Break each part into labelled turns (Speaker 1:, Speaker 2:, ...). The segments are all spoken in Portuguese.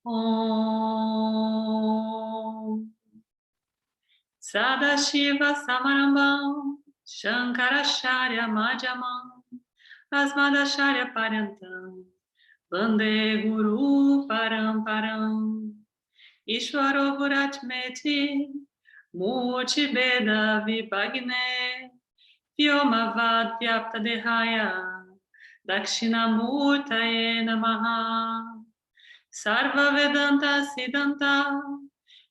Speaker 1: Om Sadashiva Samarambam Shankaracharya Madhyamam Asmadacharya Paryantam Vande Guru Paramparam Ishvaro Guratmeti Murti Beda Vipagne Vyomavad Vyaptadehaya Dakshinamurtaye Namaha Sarva Vedanta Siddhanta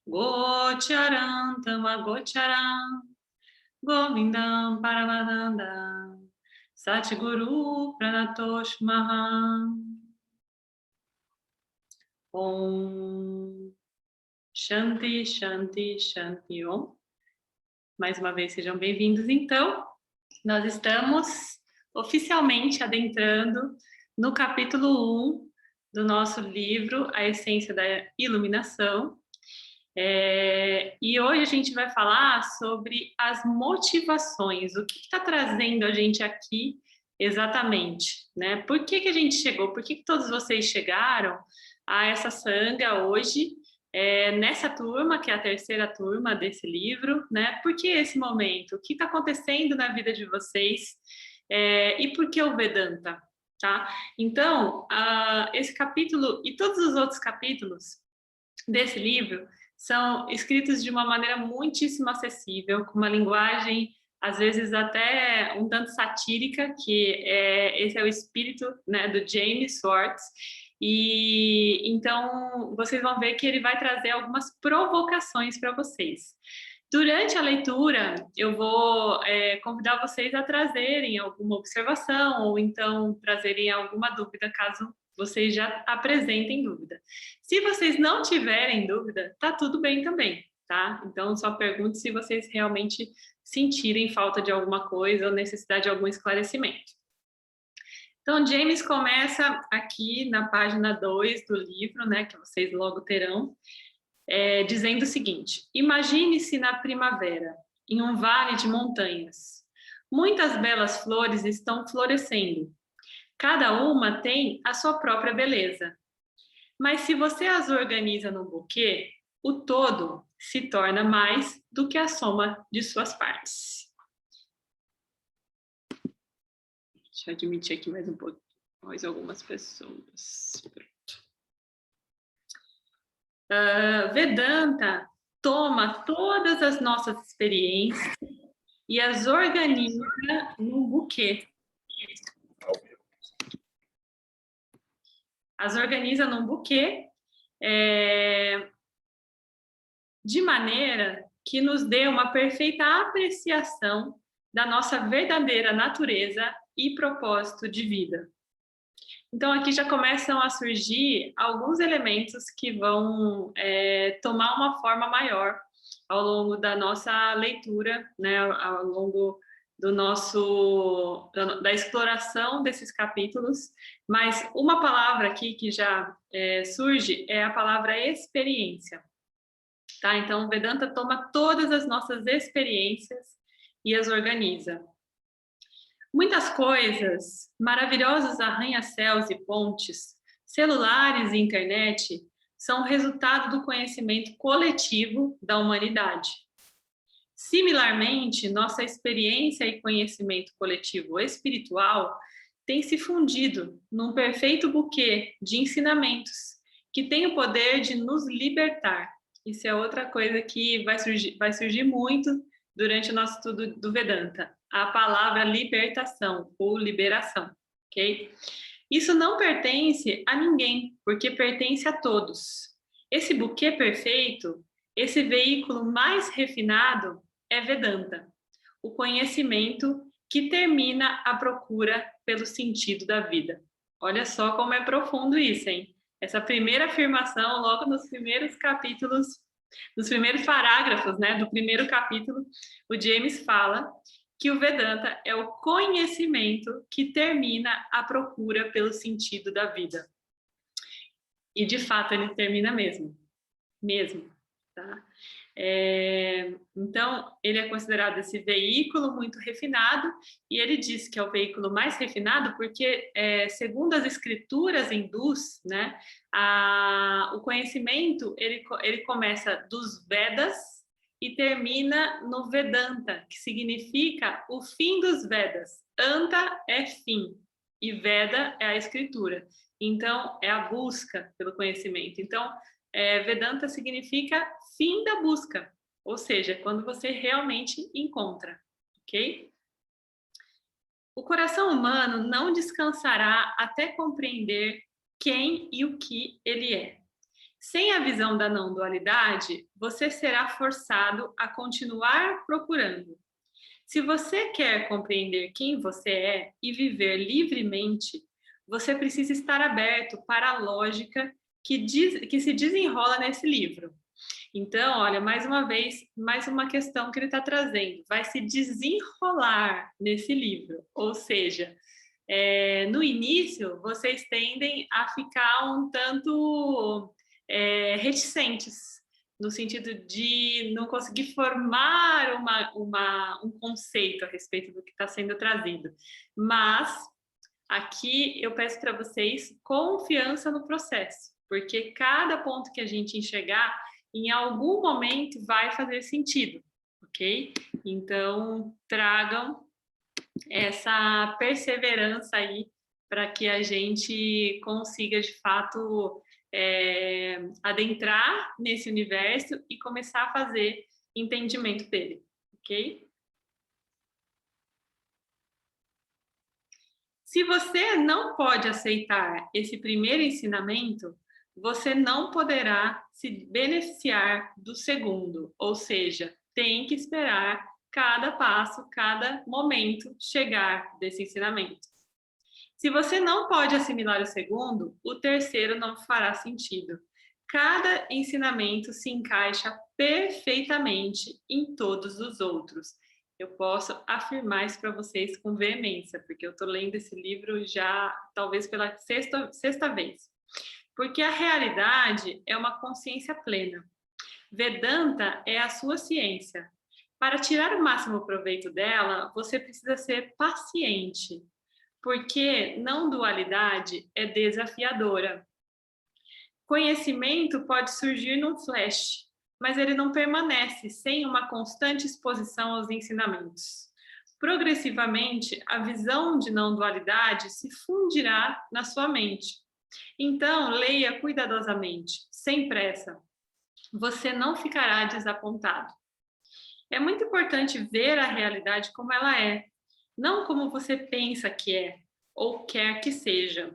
Speaker 1: Gocharantam Agocharam Govindam Paramananda Satguru Pranatosh Maham Om Shanti, Shanti, Shanti Om. Mais uma vez, sejam bem-vindos. Então, nós estamos oficialmente adentrando no capítulo 1 do nosso livro, A Essência da Iluminação. E hoje a gente vai falar sobre as motivações, o que está trazendo a gente aqui exatamente, né? Por que a gente chegou, por que todos vocês chegaram a essa sanga hoje, nessa turma, que é a terceira turma desse livro, né? Por que esse momento? O que está acontecendo na vida de vocês? E por que o Vedanta? Tá? Então, esse capítulo e todos os outros capítulos desse livro são escritos de uma maneira muitíssimo acessível, com uma linguagem, às vezes, até um tanto satírica, esse é o espírito, né, do James Schwartz. E então, vocês vão ver que ele vai trazer algumas provocações para vocês. Durante a leitura, eu vou convidar vocês a trazerem alguma observação ou então trazerem alguma dúvida, caso vocês já apresentem dúvida. Se vocês não tiverem dúvida, tá tudo bem também, tá? Então, só pergunte se vocês realmente sentirem falta de alguma coisa ou necessidade de algum esclarecimento. Então, James começa aqui na página 2 do livro, né, que vocês logo terão, dizendo o seguinte: imagine-se na primavera, em um vale de montanhas. Muitas belas flores estão florescendo. Cada uma tem a sua própria beleza. Mas se você as organiza num buquê, o todo se torna mais do que a soma de suas partes. Deixa eu admitir aqui mais um pouco, mais algumas pessoas. Vedanta toma todas as nossas experiências e as organiza num buquê. As organiza num buquê de maneira que nos dê uma perfeita apreciação da nossa verdadeira natureza e propósito de vida. Então, aqui já começam a surgir alguns elementos que vão tomar uma forma maior ao longo da nossa leitura, né, ao longo da exploração desses capítulos. Mas uma palavra aqui que já surge é a palavra experiência. Tá? Então, o Vedanta toma todas as nossas experiências e as organiza. Muitas coisas, maravilhosos arranha-céus e pontes, celulares e internet, são resultado do conhecimento coletivo da humanidade. Similarmente, nossa experiência e conhecimento coletivo espiritual têm se fundido num perfeito buquê de ensinamentos que tem o poder de nos libertar. Isso é outra coisa que vai surgir muito durante o nosso estudo do Vedanta, a palavra libertação ou liberação, ok? Isso não pertence a ninguém, porque pertence a todos. Esse buquê perfeito, esse veículo mais refinado é Vedanta, o conhecimento que termina a procura pelo sentido da vida. Olha só como é profundo isso, hein? Essa primeira afirmação, logo nos primeiros capítulos, nos primeiros parágrafos, né, do primeiro capítulo, o James fala que o Vedanta é o conhecimento que termina a procura pelo sentido da vida. E, de fato, ele termina mesmo, tá? Então, ele é considerado esse veículo muito refinado, e ele diz que é o veículo mais refinado porque, segundo as escrituras hindus, né, o conhecimento ele começa dos Vedas e termina no Vedanta, que significa o fim dos Vedas. Anta é fim e Veda é a escritura. Então, é a busca pelo conhecimento. Então, Vedanta significa fim da busca, ou seja, quando você realmente encontra, ok? O coração humano não descansará até compreender quem e o que ele é. Sem a visão da não dualidade, você será forçado a continuar procurando. Se você quer compreender quem você é e viver livremente, você precisa estar aberto para a lógica que se desenrola nesse livro. Então, olha, mais uma vez, mais uma questão que ele está trazendo. Vai se desenrolar nesse livro. Ou seja, no início, vocês tendem a ficar um tanto reticentes, no sentido de não conseguir formar um conceito a respeito do que está sendo trazido. Mas aqui eu peço para vocês confiança no processo, porque cada ponto que a gente enxergar, em algum momento vai fazer sentido, ok? Então, tragam essa perseverança aí para que a gente consiga, de fato, adentrar nesse universo e começar a fazer entendimento dele, ok? Se você não pode aceitar esse primeiro ensinamento, você não poderá se beneficiar do segundo, ou seja, tem que esperar cada passo, cada momento chegar desse ensinamento. Se você não pode assimilar o segundo, o terceiro não fará sentido. Cada ensinamento se encaixa perfeitamente em todos os outros. Eu posso afirmar isso para vocês com veemência, porque eu estou lendo esse livro já, talvez pela sexta vez. Porque a realidade é uma consciência plena. Vedanta é a sua ciência. Para tirar o máximo proveito dela, você precisa ser paciente, porque não dualidade é desafiadora. Conhecimento pode surgir num flash, mas ele não permanece sem uma constante exposição aos ensinamentos. Progressivamente, a visão de não dualidade se fundirá na sua mente. Então, leia cuidadosamente, sem pressa. Você não ficará desapontado. É muito importante ver a realidade como ela é, não como você pensa que é, ou quer que seja.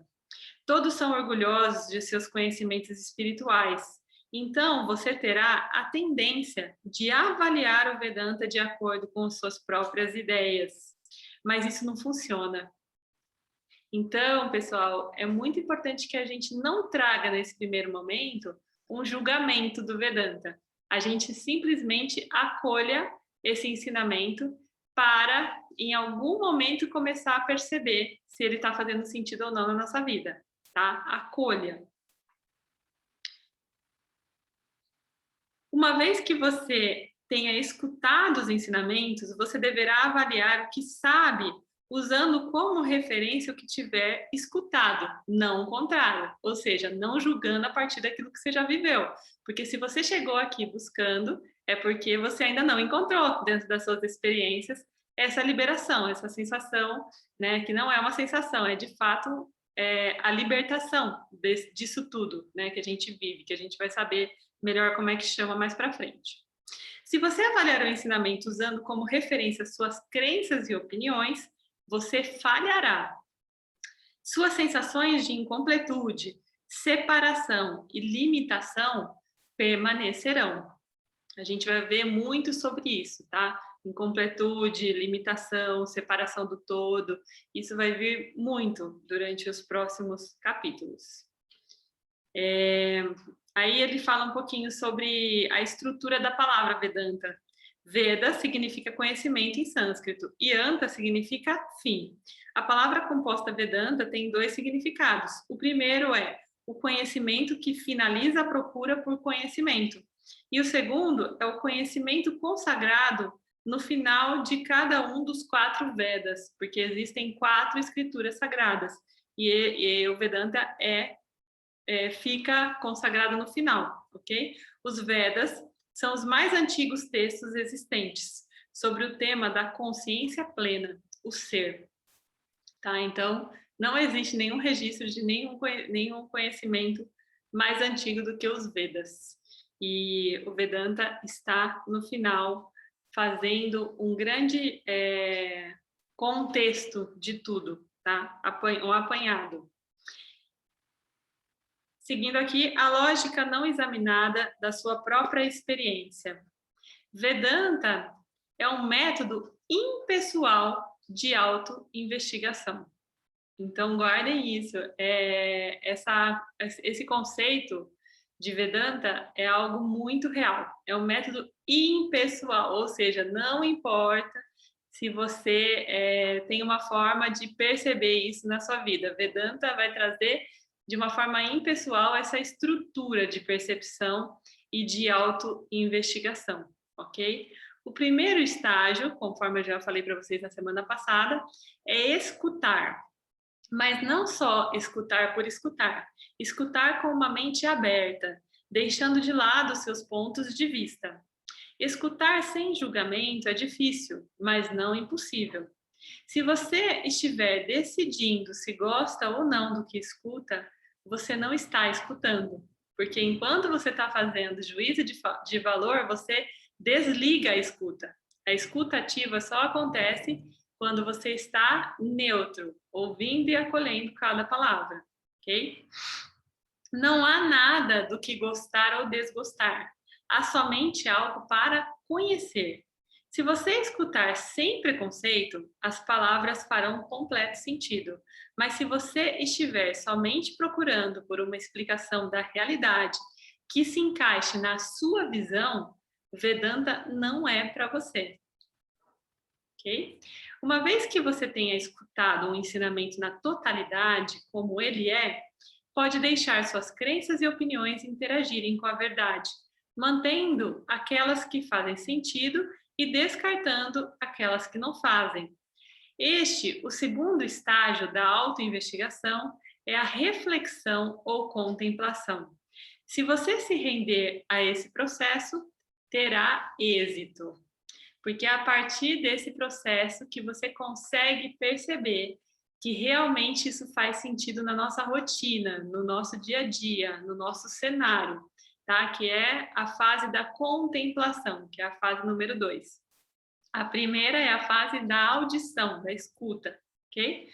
Speaker 1: Todos são orgulhosos de seus conhecimentos espirituais. Então, você terá a tendência de avaliar o Vedanta de acordo com suas próprias ideias. Mas isso não funciona. Então, pessoal, é muito importante que a gente não traga nesse primeiro momento um julgamento do Vedanta. A gente simplesmente acolha esse ensinamento para, em algum momento, começar a perceber se ele está fazendo sentido ou não na nossa vida, tá? Acolha. Uma vez que você tenha escutado os ensinamentos, você deverá avaliar o que sabe usando como referência o que tiver escutado, não o contrário, ou seja, não julgando a partir daquilo que você já viveu. Porque se você chegou aqui buscando, é porque você ainda não encontrou dentro das suas experiências essa liberação, essa sensação, né, que não é uma sensação, é de fato a libertação disso tudo, né, que a gente vive, que a gente vai saber melhor como é que chama mais para frente. Se você avaliar o ensinamento usando como referência suas crenças e opiniões, você falhará. Suas sensações de incompletude, separação e limitação permanecerão. A gente vai ver muito sobre isso, tá? Incompletude, limitação, separação do todo. Isso vai vir muito durante os próximos capítulos. Aí ele fala um pouquinho sobre a estrutura da palavra Vedanta. Veda significa conhecimento em sânscrito e Anta significa fim. A palavra composta Vedanta tem dois significados. O primeiro é o conhecimento que finaliza a procura por conhecimento. E o segundo é o conhecimento consagrado no final de cada um dos 4 Vedas, porque existem 4 escrituras sagradas, e o Vedanta fica consagrado no final, ok? Os Vedas são os mais antigos textos existentes sobre o tema da consciência plena, o ser, tá? Então, não existe nenhum registro de nenhum conhecimento mais antigo do que os Vedas. E o Vedanta está no final, fazendo um grande contexto de tudo, tá? Um apanhado. Seguindo aqui, a lógica não examinada da sua própria experiência. Vedanta é um método impessoal de auto-investigação. Então, guardem isso. Esse conceito de Vedanta é algo muito real. É um método impessoal, ou seja, não importa se você tem uma forma de perceber isso na sua vida. Vedanta vai trazer de uma forma impessoal essa estrutura de percepção e de auto-investigação, ok? O primeiro estágio, conforme eu já falei para vocês na semana passada, é escutar. Mas não só escutar por escutar, escutar com uma mente aberta, deixando de lado seus pontos de vista. Escutar sem julgamento é difícil, mas não impossível. Se você estiver decidindo se gosta ou não do que escuta, você não está escutando, porque enquanto você está fazendo juízo de valor, você desliga a escuta. A escuta ativa só acontece quando você está neutro, ouvindo e acolhendo cada palavra, ok? Não há nada do que gostar ou desgostar. Há somente algo para conhecer. Se você escutar sem preconceito, as palavras farão completo sentido. Mas se você estiver somente procurando por uma explicação da realidade que se encaixe na sua visão, Vedanta não é para você. Ok? Uma vez que você tenha escutado um ensinamento na totalidade, como ele pode deixar suas crenças e opiniões interagirem com a verdade, mantendo aquelas que fazem sentido e descartando aquelas que não fazem. O segundo estágio da autoinvestigação, é a reflexão ou contemplação. Se você se render a esse processo, terá êxito. Porque é a partir desse processo que você consegue perceber que realmente isso faz sentido na nossa rotina, no nosso dia a dia, no nosso cenário, tá? Que é a fase da contemplação, que é a fase número 2. A primeira é a fase da audição, da escuta, ok?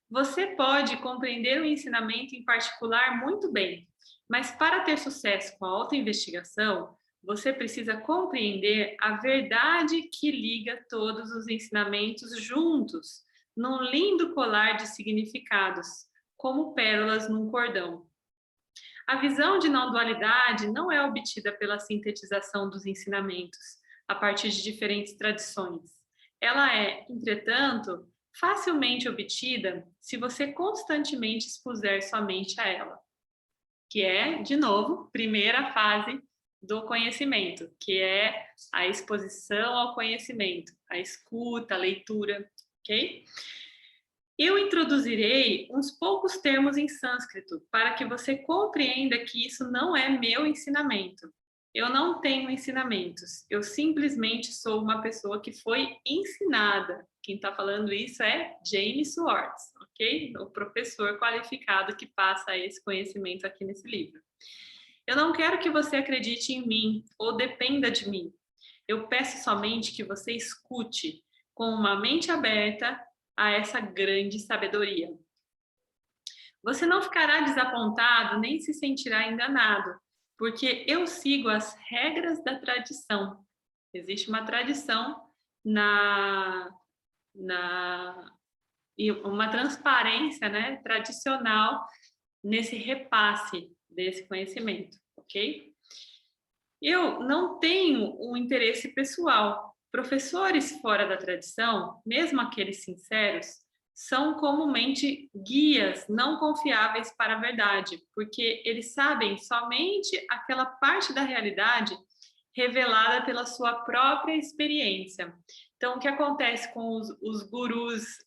Speaker 1: Você pode compreender o ensinamento em particular muito bem, mas para ter sucesso com a autoinvestigação, você precisa compreender a verdade que liga todos os ensinamentos juntos, num lindo colar de significados, como pérolas num cordão. A visão de não-dualidade não é obtida pela sintetização dos ensinamentos, a partir de diferentes tradições. Ela é, entretanto, facilmente obtida se você constantemente expuser sua mente a ela, que é, de novo, primeira fase do conhecimento, que é a exposição ao conhecimento, a escuta, a leitura, ok? Eu introduzirei uns poucos termos em sânscrito para que você compreenda que isso não é meu ensinamento. Eu não tenho ensinamentos, eu simplesmente sou uma pessoa que foi ensinada. Quem está falando isso é James Schwartz, ok? O professor qualificado que passa esse conhecimento aqui nesse livro. Eu não quero que você acredite em mim ou dependa de mim. Eu peço somente que você escute com uma mente aberta a essa grande sabedoria. Você não ficará desapontado nem se sentirá enganado, porque eu sigo as regras da tradição. Existe uma tradição e uma transparência, né, tradicional nesse repasse desse conhecimento, ok? Eu não tenho um interesse pessoal. Professores fora da tradição, mesmo aqueles sinceros, são comumente guias não confiáveis para a verdade, porque eles sabem somente aquela parte da realidade revelada pela sua própria experiência. Então, o que acontece com os gurus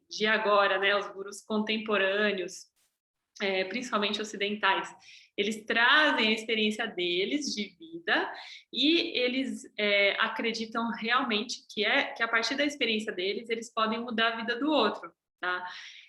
Speaker 1: de agora, né, os gurus contemporâneos, principalmente ocidentais, eles trazem a experiência deles de vida e eles acreditam realmente que a partir da experiência deles, eles podem mudar a vida do outro, tá?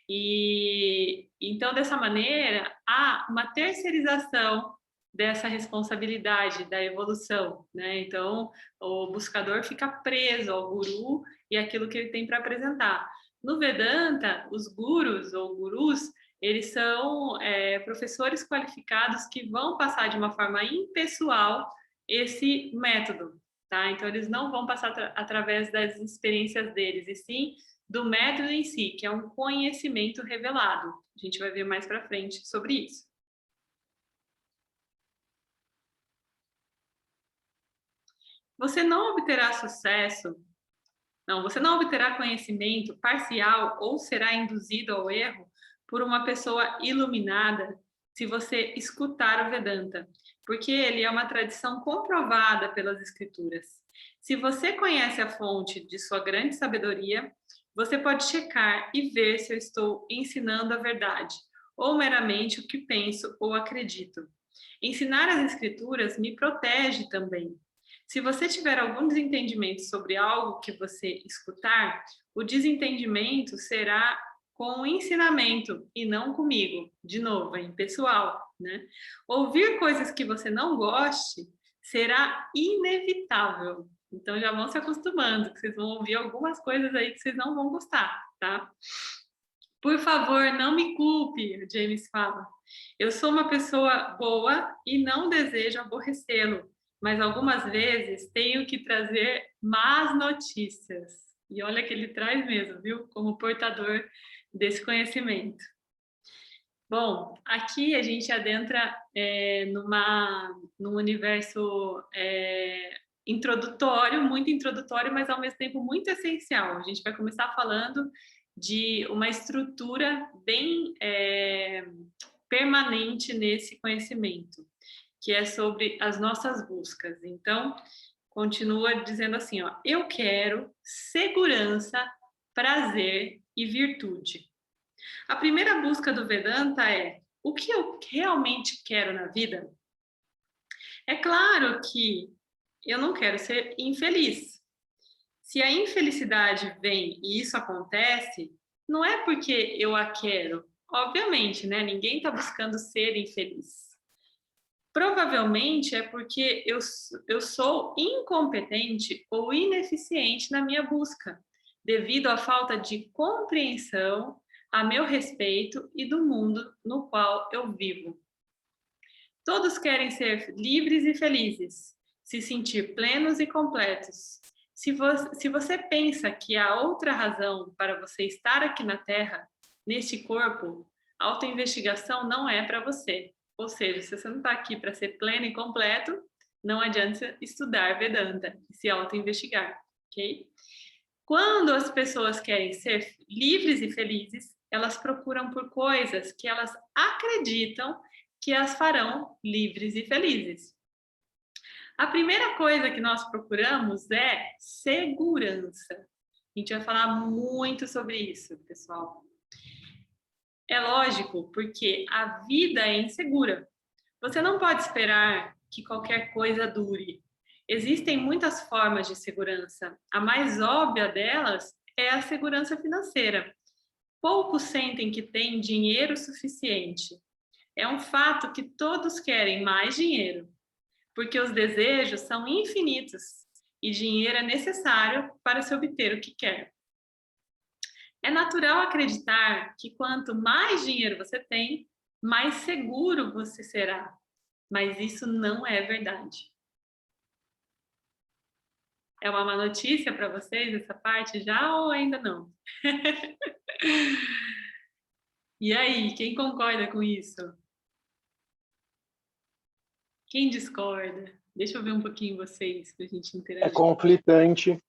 Speaker 1: E então, dessa maneira, há uma terceirização dessa responsabilidade da evolução, né? Então, o buscador fica preso ao guru e aquilo que ele tem para apresentar. No Vedanta, os gurus ou gurus, eles são professores qualificados que vão passar de uma forma impessoal esse método, tá? Então, eles não vão passar através das experiências deles, e sim do método em si, que é um conhecimento revelado. A gente vai ver mais para frente sobre isso. Você não obterá sucesso, você não obterá conhecimento parcial ou será induzido ao erro por uma pessoa iluminada se você escutar o Vedanta, porque ele é uma tradição comprovada pelas escrituras. Se você conhece a fonte de sua grande sabedoria, você pode checar e ver se eu estou ensinando a verdade, ou meramente o que penso ou acredito. Ensinar as escrituras me protege também. Se você tiver algum desentendimento sobre algo que você escutar, o desentendimento será com o ensinamento e não comigo. De novo, é impessoal, né? Ouvir coisas que você não goste será inevitável. Então já vão se acostumando, que vocês vão ouvir algumas coisas aí que vocês não vão gostar, tá? Por favor, não me culpe, James fala. Eu sou uma pessoa boa e não desejo aborrecê-lo, mas algumas vezes tenho que trazer más notícias. E olha que ele traz mesmo, viu? Como portador desse conhecimento. Bom, aqui a gente adentra num universo introdutório, muito introdutório, mas ao mesmo tempo muito essencial. A gente vai começar falando de uma estrutura bem permanente nesse conhecimento, que é sobre as nossas buscas. Então, continua dizendo assim, ó, eu quero segurança, prazer e virtude. A primeira busca do Vedanta é o que eu realmente quero na vida? É claro que eu não quero ser infeliz. Se a infelicidade vem e isso acontece, não é porque eu a quero. Obviamente, né? Ninguém está buscando ser infeliz. Provavelmente é porque eu sou incompetente ou ineficiente na minha busca, devido à falta de compreensão a meu respeito e do mundo no qual eu vivo. Todos querem ser livres e felizes, se sentir plenos e completos. Se você pensa que há outra razão para você estar aqui na Terra, neste corpo, a autoinvestigação não é para você. Ou seja, se você não está aqui para ser pleno e completo, não adianta estudar Vedanta e se autoinvestigar, ok? Quando as pessoas querem ser livres e felizes, elas procuram por coisas que elas acreditam que as farão livres e felizes. A primeira coisa que nós procuramos é segurança. A gente vai falar muito sobre isso, pessoal. É lógico, porque a vida é insegura. Você não pode esperar que qualquer coisa dure. Existem muitas formas de segurança. A mais óbvia delas é a segurança financeira. Poucos sentem que têm dinheiro suficiente. É um fato que todos querem mais dinheiro, porque os desejos são infinitos e dinheiro é necessário para se obter o que quer. É natural acreditar que quanto mais dinheiro você tem, mais seguro você será, mas isso não é verdade. É uma má notícia para vocês essa parte já ou ainda não? E aí, quem concorda com isso? Quem discorda? Deixa eu ver um pouquinho vocês para a gente interagir.
Speaker 2: É conflitante.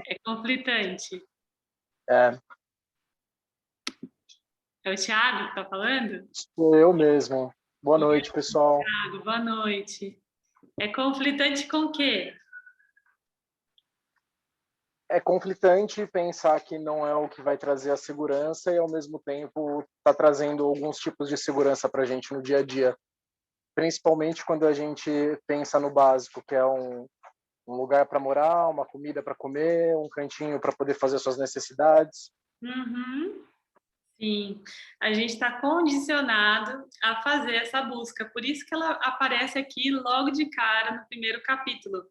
Speaker 1: É conflitante.
Speaker 2: É.
Speaker 1: É o Thiago que está falando?
Speaker 2: Sou eu mesmo. Boa noite, pessoal.
Speaker 1: Thiago, boa noite. É conflitante com o quê?
Speaker 2: É conflitante pensar que não é o que vai trazer a segurança e, ao mesmo tempo, está trazendo alguns tipos de segurança para a gente no dia a dia. Principalmente quando a gente pensa no básico, que é um lugar para morar, uma comida para comer, um cantinho para poder fazer suas necessidades.
Speaker 1: Uhum. Sim, a gente está condicionado a fazer essa busca, por isso que ela aparece aqui logo de cara no primeiro capítulo.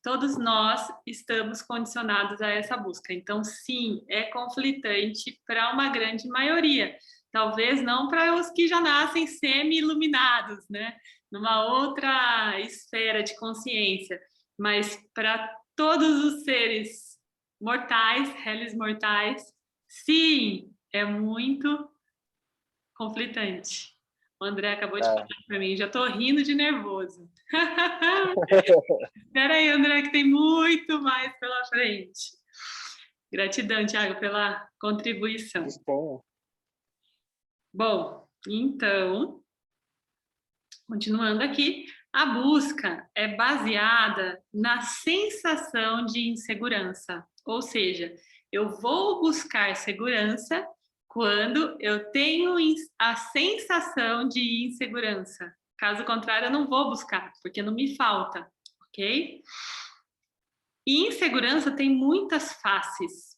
Speaker 1: Todos nós estamos condicionados a essa busca, então, sim, é conflitante para uma grande maioria. Talvez não para os que já nascem semi-iluminados, né? Numa outra esfera de consciência, mas para todos os seres mortais, réis mortais, sim, é muito conflitante. O André acabou de falar
Speaker 2: É.
Speaker 1: para mim, já estou rindo de nervoso. Espera aí, André, que tem muito mais pela frente. Gratidão, Thiago, pela contribuição.
Speaker 2: Bom,
Speaker 1: Bom, então, continuando aqui, a busca é baseada na sensação de insegurança, ou seja, eu vou buscar segurança quando eu tenho a sensação de insegurança. Caso contrário, eu não vou buscar, porque não me falta, ok? E insegurança tem muitas faces.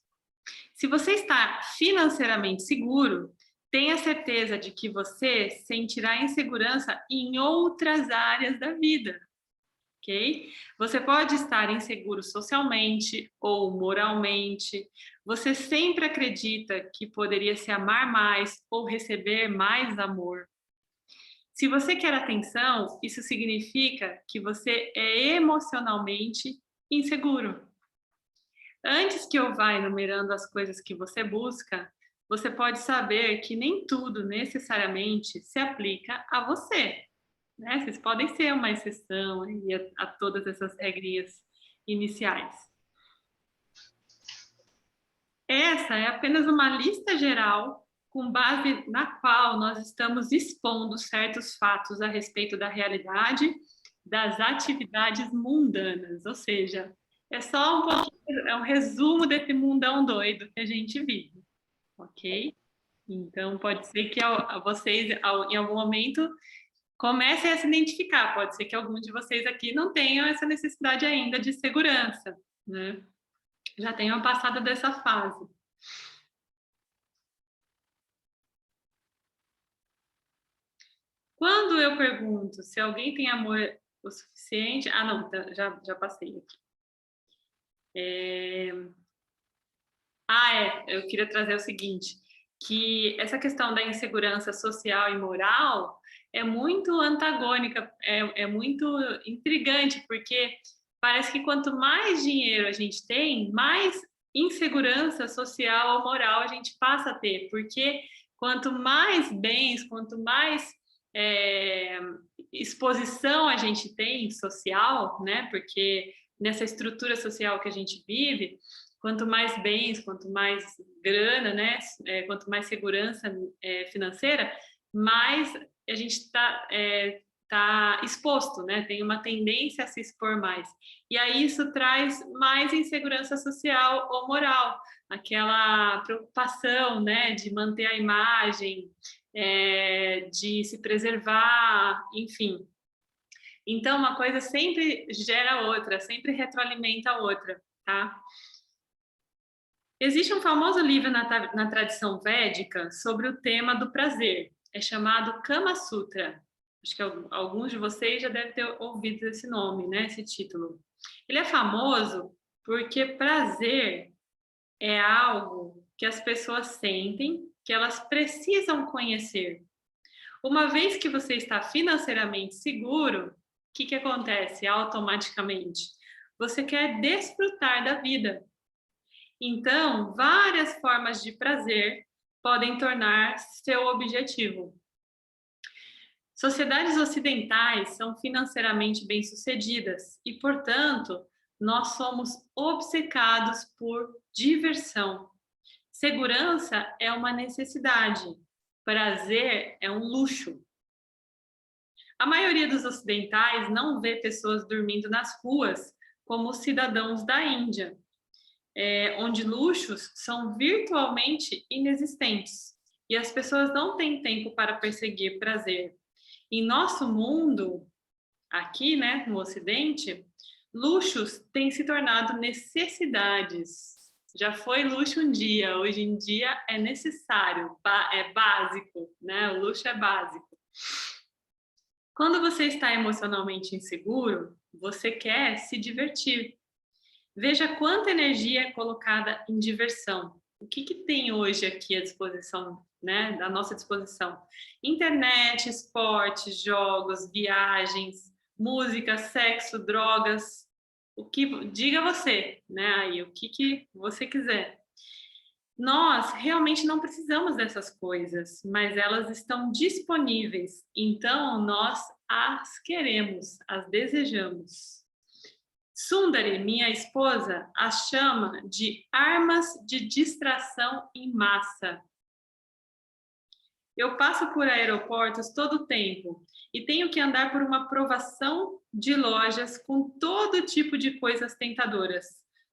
Speaker 1: Se você está financeiramente seguro, tenha certeza de que você sentirá insegurança em outras áreas da vida, ok? Você pode estar inseguro socialmente ou moralmente. Você sempre acredita que poderia se amar mais ou receber mais amor. Se você quer atenção, isso significa que você é emocionalmente inseguro. Antes que eu vá enumerando as coisas que você busca, você pode saber que nem tudo necessariamente se aplica a você, né? Vocês podem ser uma exceção a todas essas regrinhas iniciais. Essa é apenas uma lista geral com base na qual nós estamos expondo certos fatos a respeito da realidade das atividades mundanas, ou seja, é só um pouquinho, é um resumo desse mundão doido que a gente vive, ok? Então, pode ser que vocês, em algum momento, comecem a se identificar. Pode ser que alguns de vocês aqui não tenham essa necessidade ainda de segurança, né? Já tenham passado dessa fase. Quando eu pergunto se alguém tem amor o suficiente... Ah, não, já passei aqui. Eu queria trazer o seguinte, que essa questão da insegurança social e moral é muito antagônica, é muito intrigante, porque parece que quanto mais dinheiro a gente tem, mais insegurança social ou moral a gente passa a ter, porque quanto mais bens, quanto mais exposição a gente tem social, né? Porque nessa estrutura social que a gente vive, quanto mais bens, quanto mais grana, né? Quanto mais segurança financeira, mais a gente tá exposto, né? Tem uma tendência a se expor mais. E aí isso traz mais insegurança social ou moral, aquela preocupação, né, de manter a imagem, de se preservar, enfim. Então, uma coisa sempre gera outra, sempre retroalimenta a outra, tá? Existe um famoso livro na tradição védica sobre o tema do prazer. É chamado Kama Sutra. Acho que alguns de vocês já devem ter ouvido esse nome, né? Esse título. Ele é famoso porque prazer é algo que as pessoas sentem, que elas precisam conhecer. Uma vez que você está financeiramente seguro, o que acontece automaticamente? Você quer desfrutar da vida. Então, várias formas de prazer podem tornar seu objetivo. Sociedades ocidentais são financeiramente bem-sucedidas e, portanto, nós somos obcecados por diversão. Segurança é uma necessidade, prazer é um luxo. A maioria dos ocidentais não vê pessoas dormindo nas ruas como os cidadãos da Índia, onde luxos são virtualmente inexistentes e as pessoas não têm tempo para perseguir prazer. Em nosso mundo, aqui, né, no Ocidente, luxos têm se tornado necessidades. Já foi luxo um dia, hoje em dia é necessário, é básico, né? O luxo é básico. Quando você está emocionalmente inseguro, você quer se divertir. Veja quanta energia é colocada em diversão. O que tem hoje aqui à disposição, né, da nossa disposição? Internet, esportes, jogos, viagens, música, sexo, drogas. Diga você, né, aí, o que você quiser. Nós realmente não precisamos dessas coisas, mas elas estão disponíveis. Então, nós as queremos, as desejamos. Sundari, minha esposa, as chama de armas de distração em massa. Eu passo por aeroportos todo o tempo e tenho que andar por uma provação de lojas com todo tipo de coisas tentadoras.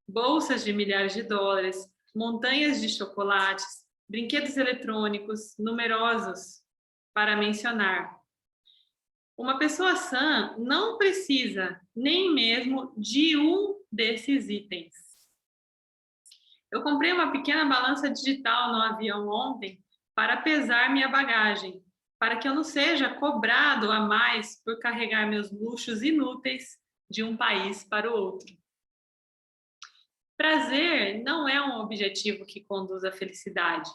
Speaker 1: Bolsas de milhares de dólares, montanhas de chocolates, brinquedos eletrônicos, numerosos, para mencionar. Uma pessoa sã não precisa nem mesmo de um desses itens. Eu comprei uma pequena balança digital no avião ontem para pesar minha bagagem, para que eu não seja cobrado a mais por carregar meus luxos inúteis de um país para o outro. Prazer não é um objetivo que conduz à felicidade,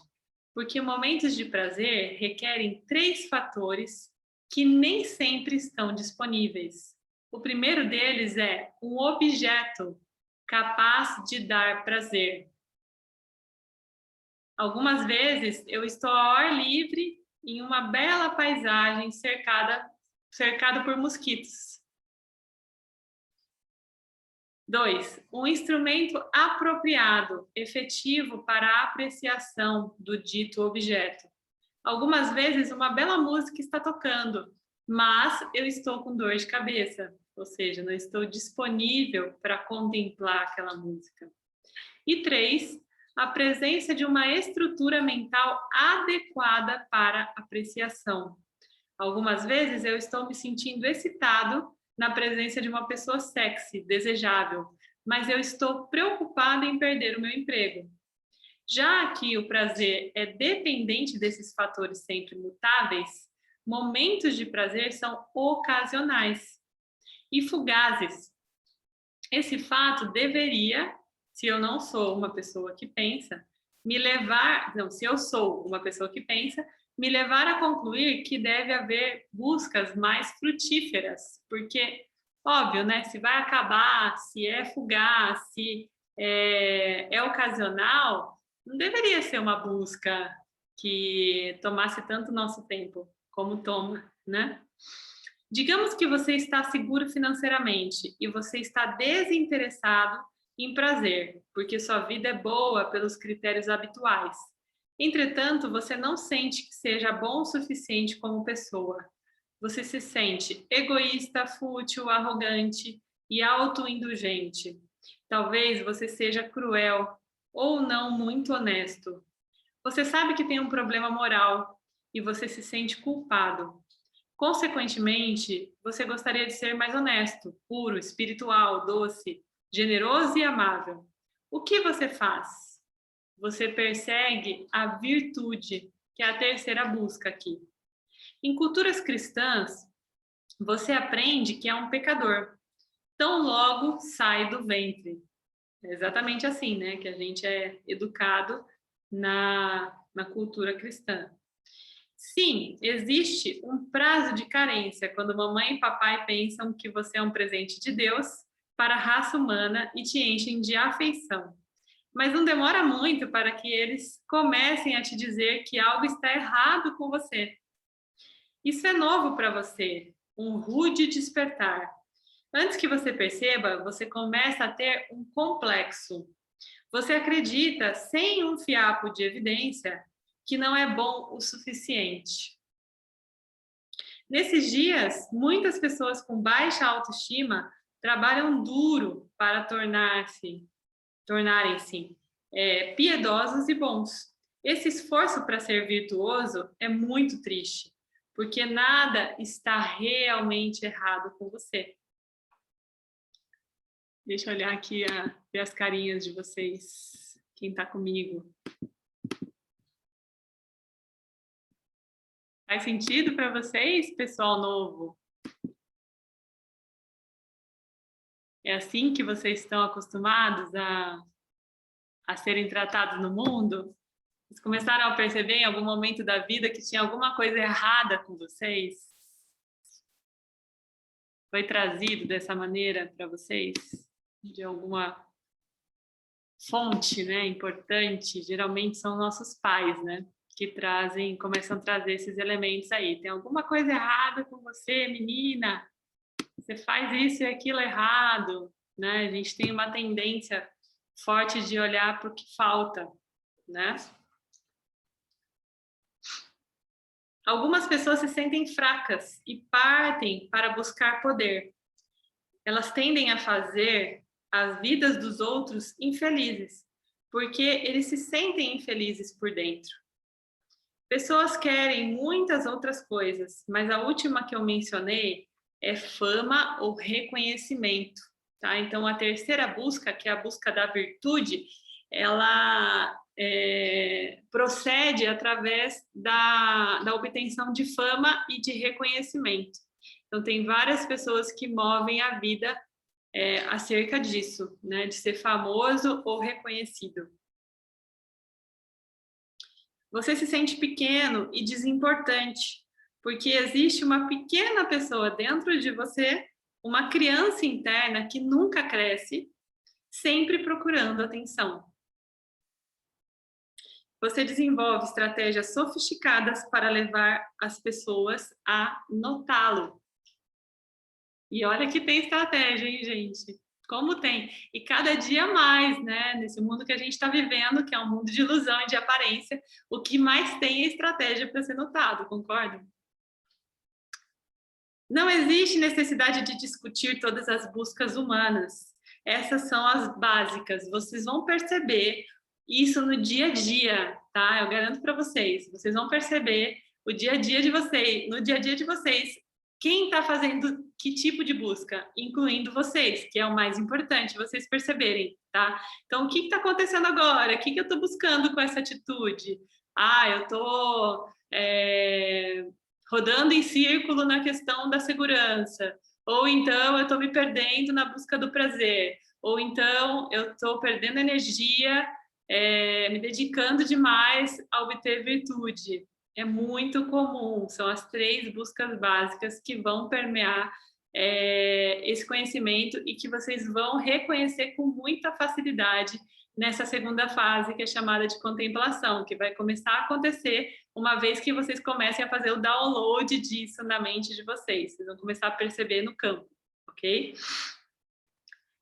Speaker 1: porque momentos de prazer requerem 3 fatores que nem sempre estão disponíveis. O primeiro deles é um objeto capaz de dar prazer. Algumas vezes eu estou ao ar livre em uma bela paisagem cercado por mosquitos. 2. Um instrumento apropriado, efetivo para a apreciação do dito objeto. Algumas vezes uma bela música está tocando, mas eu estou com dor de cabeça, ou seja, não estou disponível para contemplar aquela música. E 3, a presença de uma estrutura mental adequada para apreciação. Algumas vezes eu estou me sentindo excitado na presença de uma pessoa sexy, desejável, mas eu estou preocupada em perder o meu emprego. Já que o prazer é dependente desses fatores sempre mutáveis, momentos de prazer são ocasionais e fugazes. Esse fato deveria, se eu não sou uma pessoa que pensa, se eu sou uma pessoa que pensa, me levar a concluir que deve haver buscas mais frutíferas, porque, óbvio, né, se vai acabar, se é fugaz, se é ocasional, não deveria ser uma busca que tomasse tanto nosso tempo como toma, né? Digamos que você está seguro financeiramente e você está desinteressado em prazer, porque sua vida é boa pelos critérios habituais. Entretanto, você não sente que seja bom o suficiente como pessoa. Você se sente egoísta, fútil, arrogante e autoindulgente. Talvez você seja cruel ou não muito honesto. Você sabe que tem um problema moral e você se sente culpado. Consequentemente, você gostaria de ser mais honesto, puro, espiritual, doce, generoso e amável. O que você faz? Você persegue a virtude, que é a terceira busca aqui. Em culturas cristãs, você aprende que é um pecador. Tão logo sai do ventre. É exatamente assim, né? Que a gente é educado na cultura cristã. Sim, existe um prazo de carência quando mamãe e papai pensam que você é um presente de Deus para a raça humana e te enchem de afeição. Mas não demora muito para que eles comecem a te dizer que algo está errado com você. Isso é novo para você, um rude despertar. Antes que você perceba, você começa a ter um complexo. Você acredita, sem um fiapo de evidência, que não é bom o suficiente. Nesses dias, muitas pessoas com baixa autoestima trabalham duro para tornarem-se piedosos e bons. Esse esforço para ser virtuoso é muito triste, porque nada está realmente errado com você. Deixa eu olhar aqui, ver as carinhas de vocês, quem está comigo. Faz sentido para vocês, pessoal novo? É assim que vocês estão acostumados a serem tratados no mundo? Vocês começaram a perceber em algum momento da vida que tinha alguma coisa errada com vocês? Foi trazido dessa maneira para vocês? De alguma fonte, né, importante? Geralmente são nossos pais, né? Que começam a trazer esses elementos aí. Tem alguma coisa errada com você, menina? Você faz isso e aquilo errado, né? A gente tem uma tendência forte de olhar para o que falta, né? Algumas pessoas se sentem fracas e partem para buscar poder. Elas tendem a fazer as vidas dos outros infelizes, porque eles se sentem infelizes por dentro. Pessoas querem muitas outras coisas, mas a última que eu mencionei é fama ou reconhecimento, tá? Então, a terceira busca, que é a busca da virtude, ela procede através da obtenção de fama e de reconhecimento. Então, tem várias pessoas que movem a vida acerca disso, né? De ser famoso ou reconhecido. Você se sente pequeno e desimportante, porque existe uma pequena pessoa dentro de você, uma criança interna que nunca cresce, sempre procurando atenção. Você desenvolve estratégias sofisticadas para levar as pessoas a notá-lo. E olha que tem estratégia, hein, gente? Como tem. E cada dia mais, né? Nesse mundo que a gente está vivendo, que é um mundo de ilusão e de aparência, o que mais tem é estratégia para ser notado, concorda? Não existe necessidade de discutir todas as buscas humanas. Essas são as básicas. Vocês vão perceber isso no dia a dia, tá? Eu garanto para vocês. Vocês vão perceber o dia a dia de vocês, no dia a dia de vocês, quem está fazendo que tipo de busca, incluindo vocês, que é o mais importante, vocês perceberem, tá? Então, o que está acontecendo agora? O que eu estou buscando com essa atitude? Eu estou rodando em círculo na questão da segurança, ou então eu estou me perdendo na busca do prazer, ou então eu estou perdendo energia, me dedicando demais a obter virtude. É muito comum, são as 3 buscas básicas que vão permear esse conhecimento e que vocês vão reconhecer com muita facilidade nessa segunda fase, que é chamada de contemplação, que vai começar a acontecer uma vez que vocês comecem a fazer o download disso na mente de vocês. Vocês vão começar a perceber no campo, ok?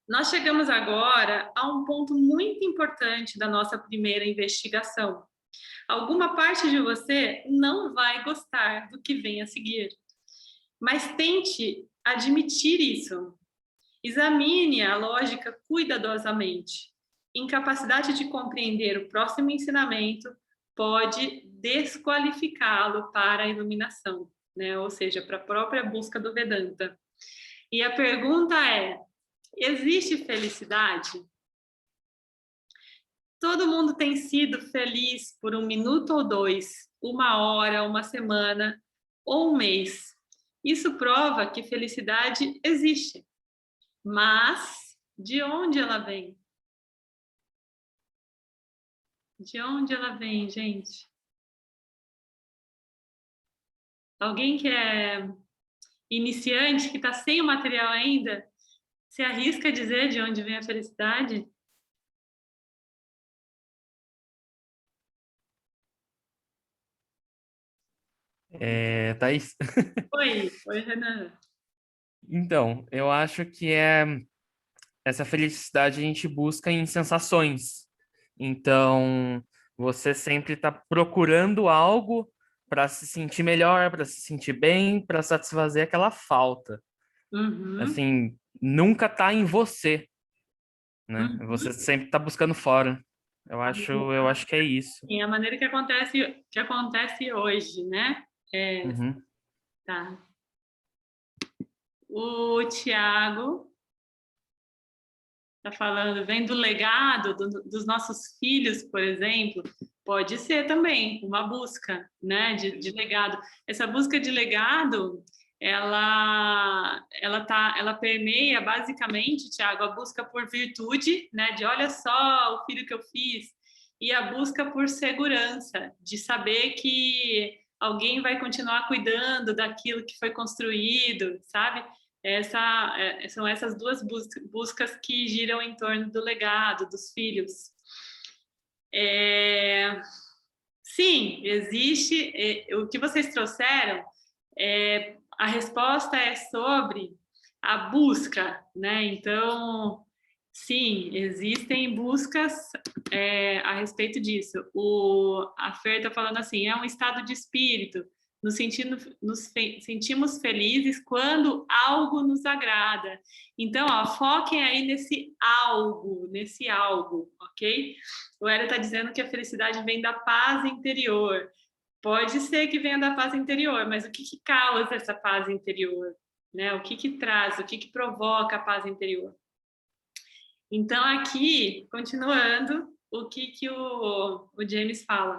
Speaker 1: Nós chegamos agora a um ponto muito importante da nossa primeira investigação. Alguma parte de você não vai gostar do que vem a seguir, mas tente admitir isso. Examine a lógica cuidadosamente. Incapacidade de compreender o próximo ensinamento pode desqualificá-lo para a iluminação, né? Ou seja, para a própria busca do Vedanta. E a pergunta é: existe felicidade? Todo mundo tem sido feliz por 1 minuto ou 2, 1 hora, 1 semana ou 1 mês. Isso prova que felicidade existe. Mas de onde ela vem? De onde ela vem, gente? Alguém que é iniciante, que está sem o material ainda, se arrisca a dizer de onde vem a felicidade?
Speaker 3: Thaís?
Speaker 1: Oi, Renan.
Speaker 3: Então, eu acho que essa felicidade a gente busca em sensações. Então, você sempre está procurando algo para se sentir melhor, para se sentir bem, para satisfazer aquela falta.
Speaker 1: Uhum.
Speaker 3: Assim, nunca tá em você, né?
Speaker 1: Uhum.
Speaker 3: Você sempre tá buscando fora. Eu acho que é isso.
Speaker 1: Sim, a maneira que acontece hoje, né?
Speaker 3: Uhum.
Speaker 1: Tá. O Tiago está falando, vem do legado dos nossos filhos, por exemplo, pode ser também uma busca, né, de legado. Essa busca de legado, ela permeia basicamente, Tiago, a busca por virtude, né, de olha só o filho que eu fiz, e a busca por segurança, de saber que alguém vai continuar cuidando daquilo que foi construído, sabe? São essas duas buscas que giram em torno do legado dos filhos. Sim, existe. O que vocês trouxeram, a resposta é sobre a busca, né? Então, sim, existem buscas a respeito disso. A Fer está falando assim, é um estado de espírito, nos sentimos felizes quando algo nos agrada. Então, ó, foquem aí nesse algo, ok? O Hélio está dizendo que a felicidade vem da paz interior. Pode ser que venha da paz interior, mas o que causa essa paz interior? Né? O que traz, o que provoca a paz interior? Então, aqui, continuando, o que o James fala?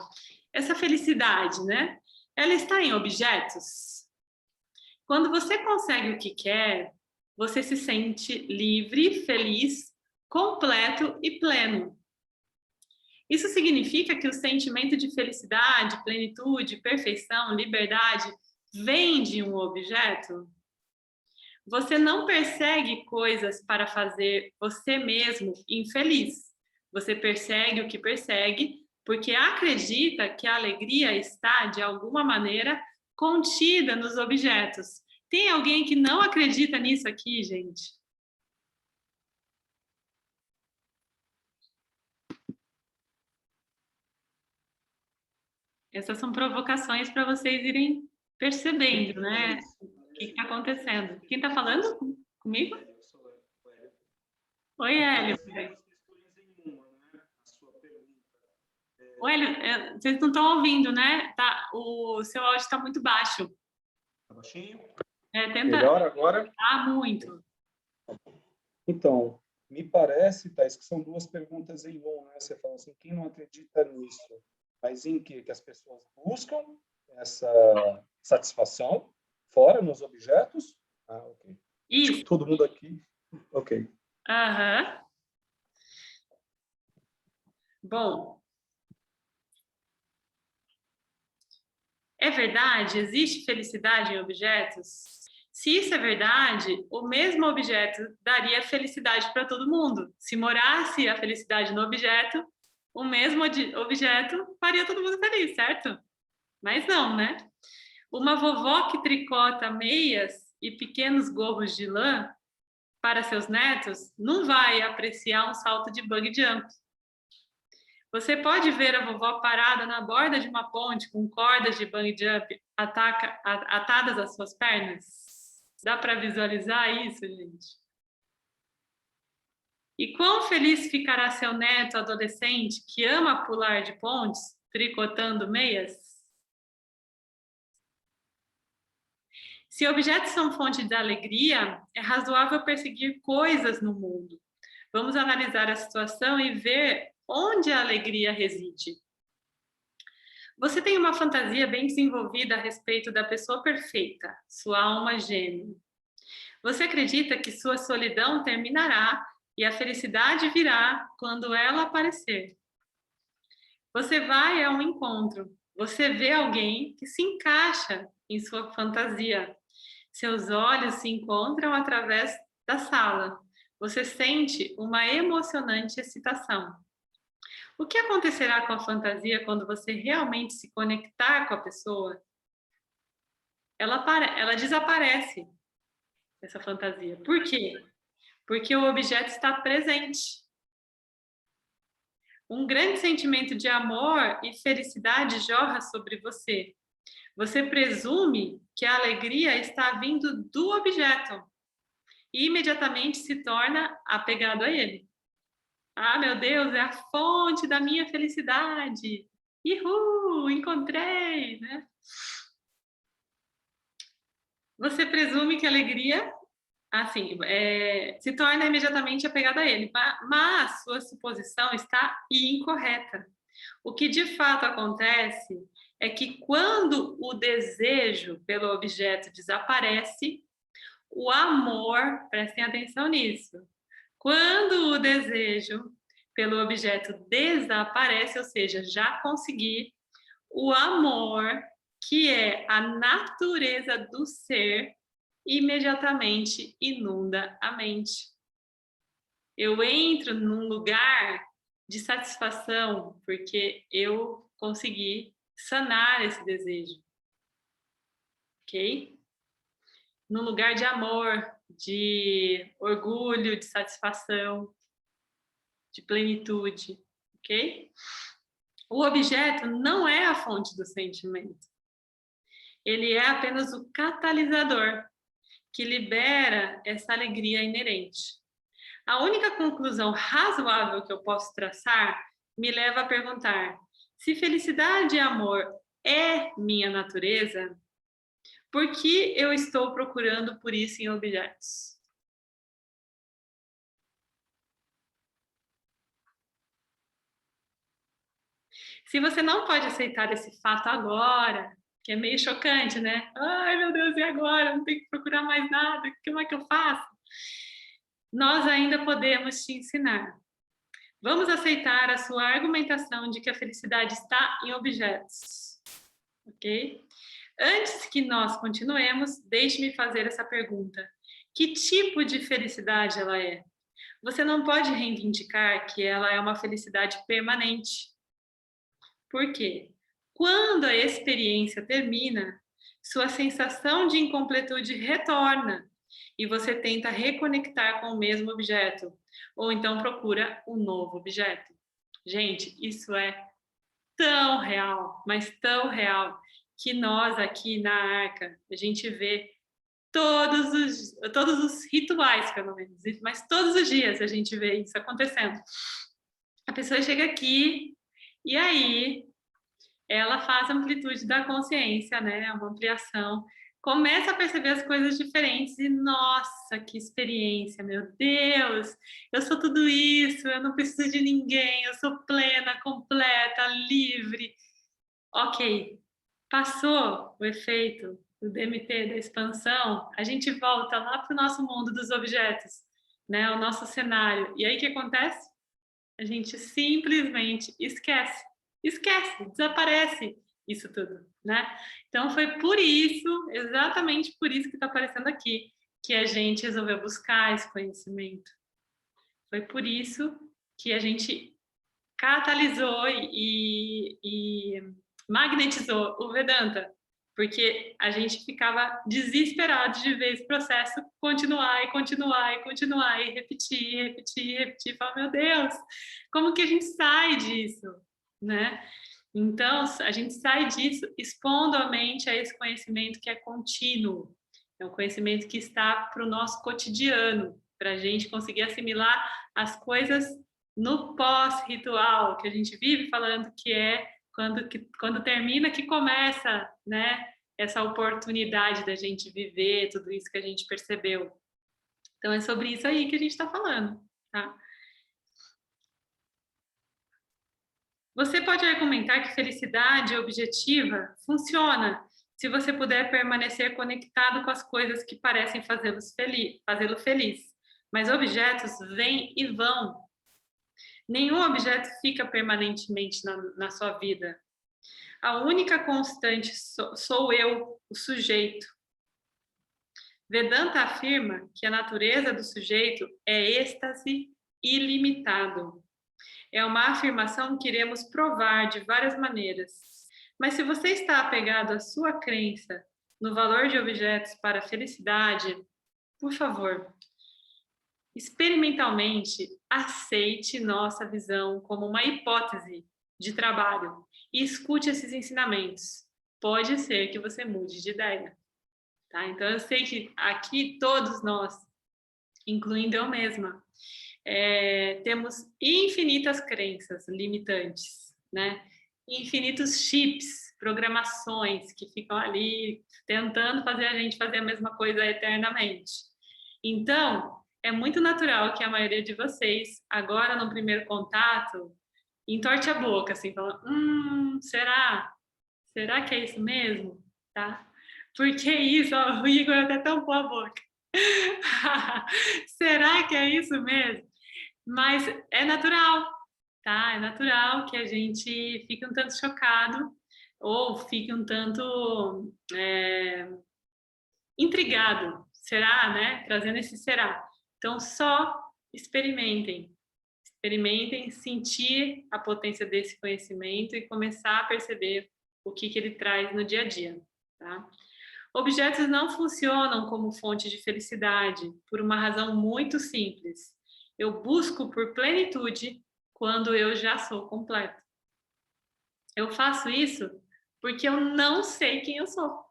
Speaker 1: Essa felicidade, né? Ela está em objetos? Quando você consegue o que quer, você se sente livre, feliz, completo e pleno. Isso significa que o sentimento de felicidade, plenitude, perfeição, liberdade vem de um objeto? Você não persegue coisas para fazer você mesmo infeliz. Você persegue o que persegue porque acredita que a alegria está, de alguma maneira, contida nos objetos. Tem alguém que não acredita nisso aqui, gente? Essas são provocações para vocês irem percebendo, né? O que está acontecendo. Quem está falando comigo? Oi, Hélio. Ô, Hélio, vocês não estão ouvindo, né? Tá, o seu áudio está muito baixo.
Speaker 4: Tá baixinho?
Speaker 1: Tenta...
Speaker 4: Melhor agora?
Speaker 1: Ah, muito.
Speaker 4: Então, me parece, Thais, que são duas perguntas em uma, né? Você fala assim, quem não acredita nisso? Mas em que as pessoas buscam essa satisfação fora, nos objetos? Ah, ok.
Speaker 1: Isso.
Speaker 4: Todo mundo aqui? Ok.
Speaker 1: Aham. Bom, é verdade? Existe felicidade em objetos? Se isso é verdade, o mesmo objeto daria felicidade para todo mundo. Se morasse a felicidade no objeto, o mesmo objeto faria todo mundo feliz, certo? Mas não, né? Uma vovó que tricota meias e pequenos gorros de lã para seus netos não vai apreciar um salto de bungee jump. Você pode ver a vovó parada na borda de uma ponte com cordas de bungee jump atadas às suas pernas? Dá para visualizar isso, gente? E quão feliz ficará seu neto adolescente que ama pular de pontes, tricotando meias? Se objetos são fonte de alegria, é razoável perseguir coisas no mundo. Vamos analisar a situação e ver onde a alegria reside. Você tem uma fantasia bem desenvolvida a respeito da pessoa perfeita, sua alma gêmea. Você acredita que sua solidão terminará e a felicidade virá quando ela aparecer. Você vai a um encontro, você vê alguém que se encaixa em sua fantasia. Seus olhos se encontram através da sala. Você sente uma emocionante excitação. O que acontecerá com a fantasia quando você realmente se conectar com a pessoa? Ela desaparece, essa fantasia. Por quê? Porque o objeto está presente. Um grande sentimento de amor e felicidade jorra sobre você. Você presume que a alegria está vindo do objeto e imediatamente se torna apegado a ele. Ah, meu Deus, é a fonte da minha felicidade. Uhul, encontrei, né? Você presume que a alegria, assim, se torna imediatamente apegada a ele, mas sua suposição está incorreta. O que de fato acontece é que quando o desejo pelo objeto desaparece, o amor, prestem atenção nisso, quando o desejo pelo objeto desaparece, ou seja, já consegui, o amor, que é a natureza do ser, imediatamente inunda a mente. Eu entro num lugar de satisfação porque eu consegui sanar esse desejo, ok? Num lugar de amor, de orgulho, de satisfação, de plenitude, ok? O objeto não é a fonte do sentimento. Ele é apenas o catalisador que libera essa alegria inerente. A única conclusão razoável que eu posso traçar me leva a perguntar: se felicidade e amor é minha natureza, por que eu estou procurando por isso em objetos? Se você não pode aceitar esse fato agora, que é meio chocante, né? Ai, meu Deus, e agora? Não tenho que procurar mais nada, como é que eu faço? Nós ainda podemos te ensinar. Vamos aceitar a sua argumentação de que a felicidade está em objetos, ok? Antes que nós continuemos, deixe-me fazer essa pergunta. Que tipo de felicidade ela é? Você não pode reivindicar que ela é uma felicidade permanente. Por quê? Quando a experiência termina, sua sensação de incompletude retorna e você tenta reconectar com o mesmo objeto, ou então procura um novo objeto. Gente, isso é tão real, mas tão real, que nós aqui na Arca, a gente vê todos os rituais, pelo menos, mas todos os dias a gente vê isso acontecendo. A pessoa chega aqui e aí ela faz a amplitude da consciência, né? Uma ampliação. Começa a perceber as coisas diferentes e, nossa, que experiência, meu Deus! Eu sou tudo isso, eu não preciso de ninguém, eu sou plena, completa, livre. Ok, passou o efeito do DMT, da expansão, a gente volta lá para o nosso mundo dos objetos, né? O nosso cenário. E aí o que acontece? A gente simplesmente esquece, desaparece isso tudo, né? Então foi por isso, exatamente por isso que está aparecendo aqui, que a gente resolveu buscar esse conhecimento. Foi por isso que a gente catalisou e magnetizou o Vedanta, porque a gente ficava desesperado de ver esse processo continuar e repetir, falar, meu Deus, como que a gente sai disso, né? Então, a gente sai disso expondo a mente a esse conhecimento que é contínuo, é um conhecimento que está para o nosso cotidiano, para a gente conseguir assimilar as coisas no pós-ritual, que a gente vive falando que é quando termina que começa, né, essa oportunidade da gente viver tudo isso que a gente percebeu. Então é sobre isso aí que a gente está falando, tá? Você pode argumentar que felicidade objetiva funciona se você puder permanecer conectado com as coisas que parecem fazê-lo feliz. Mas objetos vêm e vão. Nenhum objeto fica permanentemente na sua vida. A única constante sou eu, o sujeito. Vedanta afirma que a natureza do sujeito é êxtase ilimitado. É uma afirmação que iremos provar de várias maneiras. Mas se você está apegado à sua crença no valor de objetos para a felicidade, por favor, experimentalmente aceite nossa visão como uma hipótese de trabalho e escute esses ensinamentos. pode ser que você mude de ideia, tá? Então, eu sei que aqui todos nós, incluindo eu mesma, temos infinitas crenças limitantes, né? Infinitos chips, programações que ficam ali tentando fazer a gente fazer a mesma coisa eternamente. Então, é muito natural que a maioria de vocês, agora no primeiro contato, entorte a boca, assim, falando, será? Será que é isso mesmo? Tá? Porque isso, ó, o Igor até tampou a boca. Será que é isso mesmo? Mas é natural, tá? É natural que a gente fique um tanto chocado ou fique um tanto intrigado. Será, né? Trazendo esse será. Então, só experimentem. Experimentem sentir a potência desse conhecimento e começar a perceber o que ele traz no dia a dia, tá? Objetos não funcionam como fonte de felicidade por uma razão muito simples. Eu busco por plenitude quando eu já sou completo. Eu faço isso porque eu não sei quem eu sou.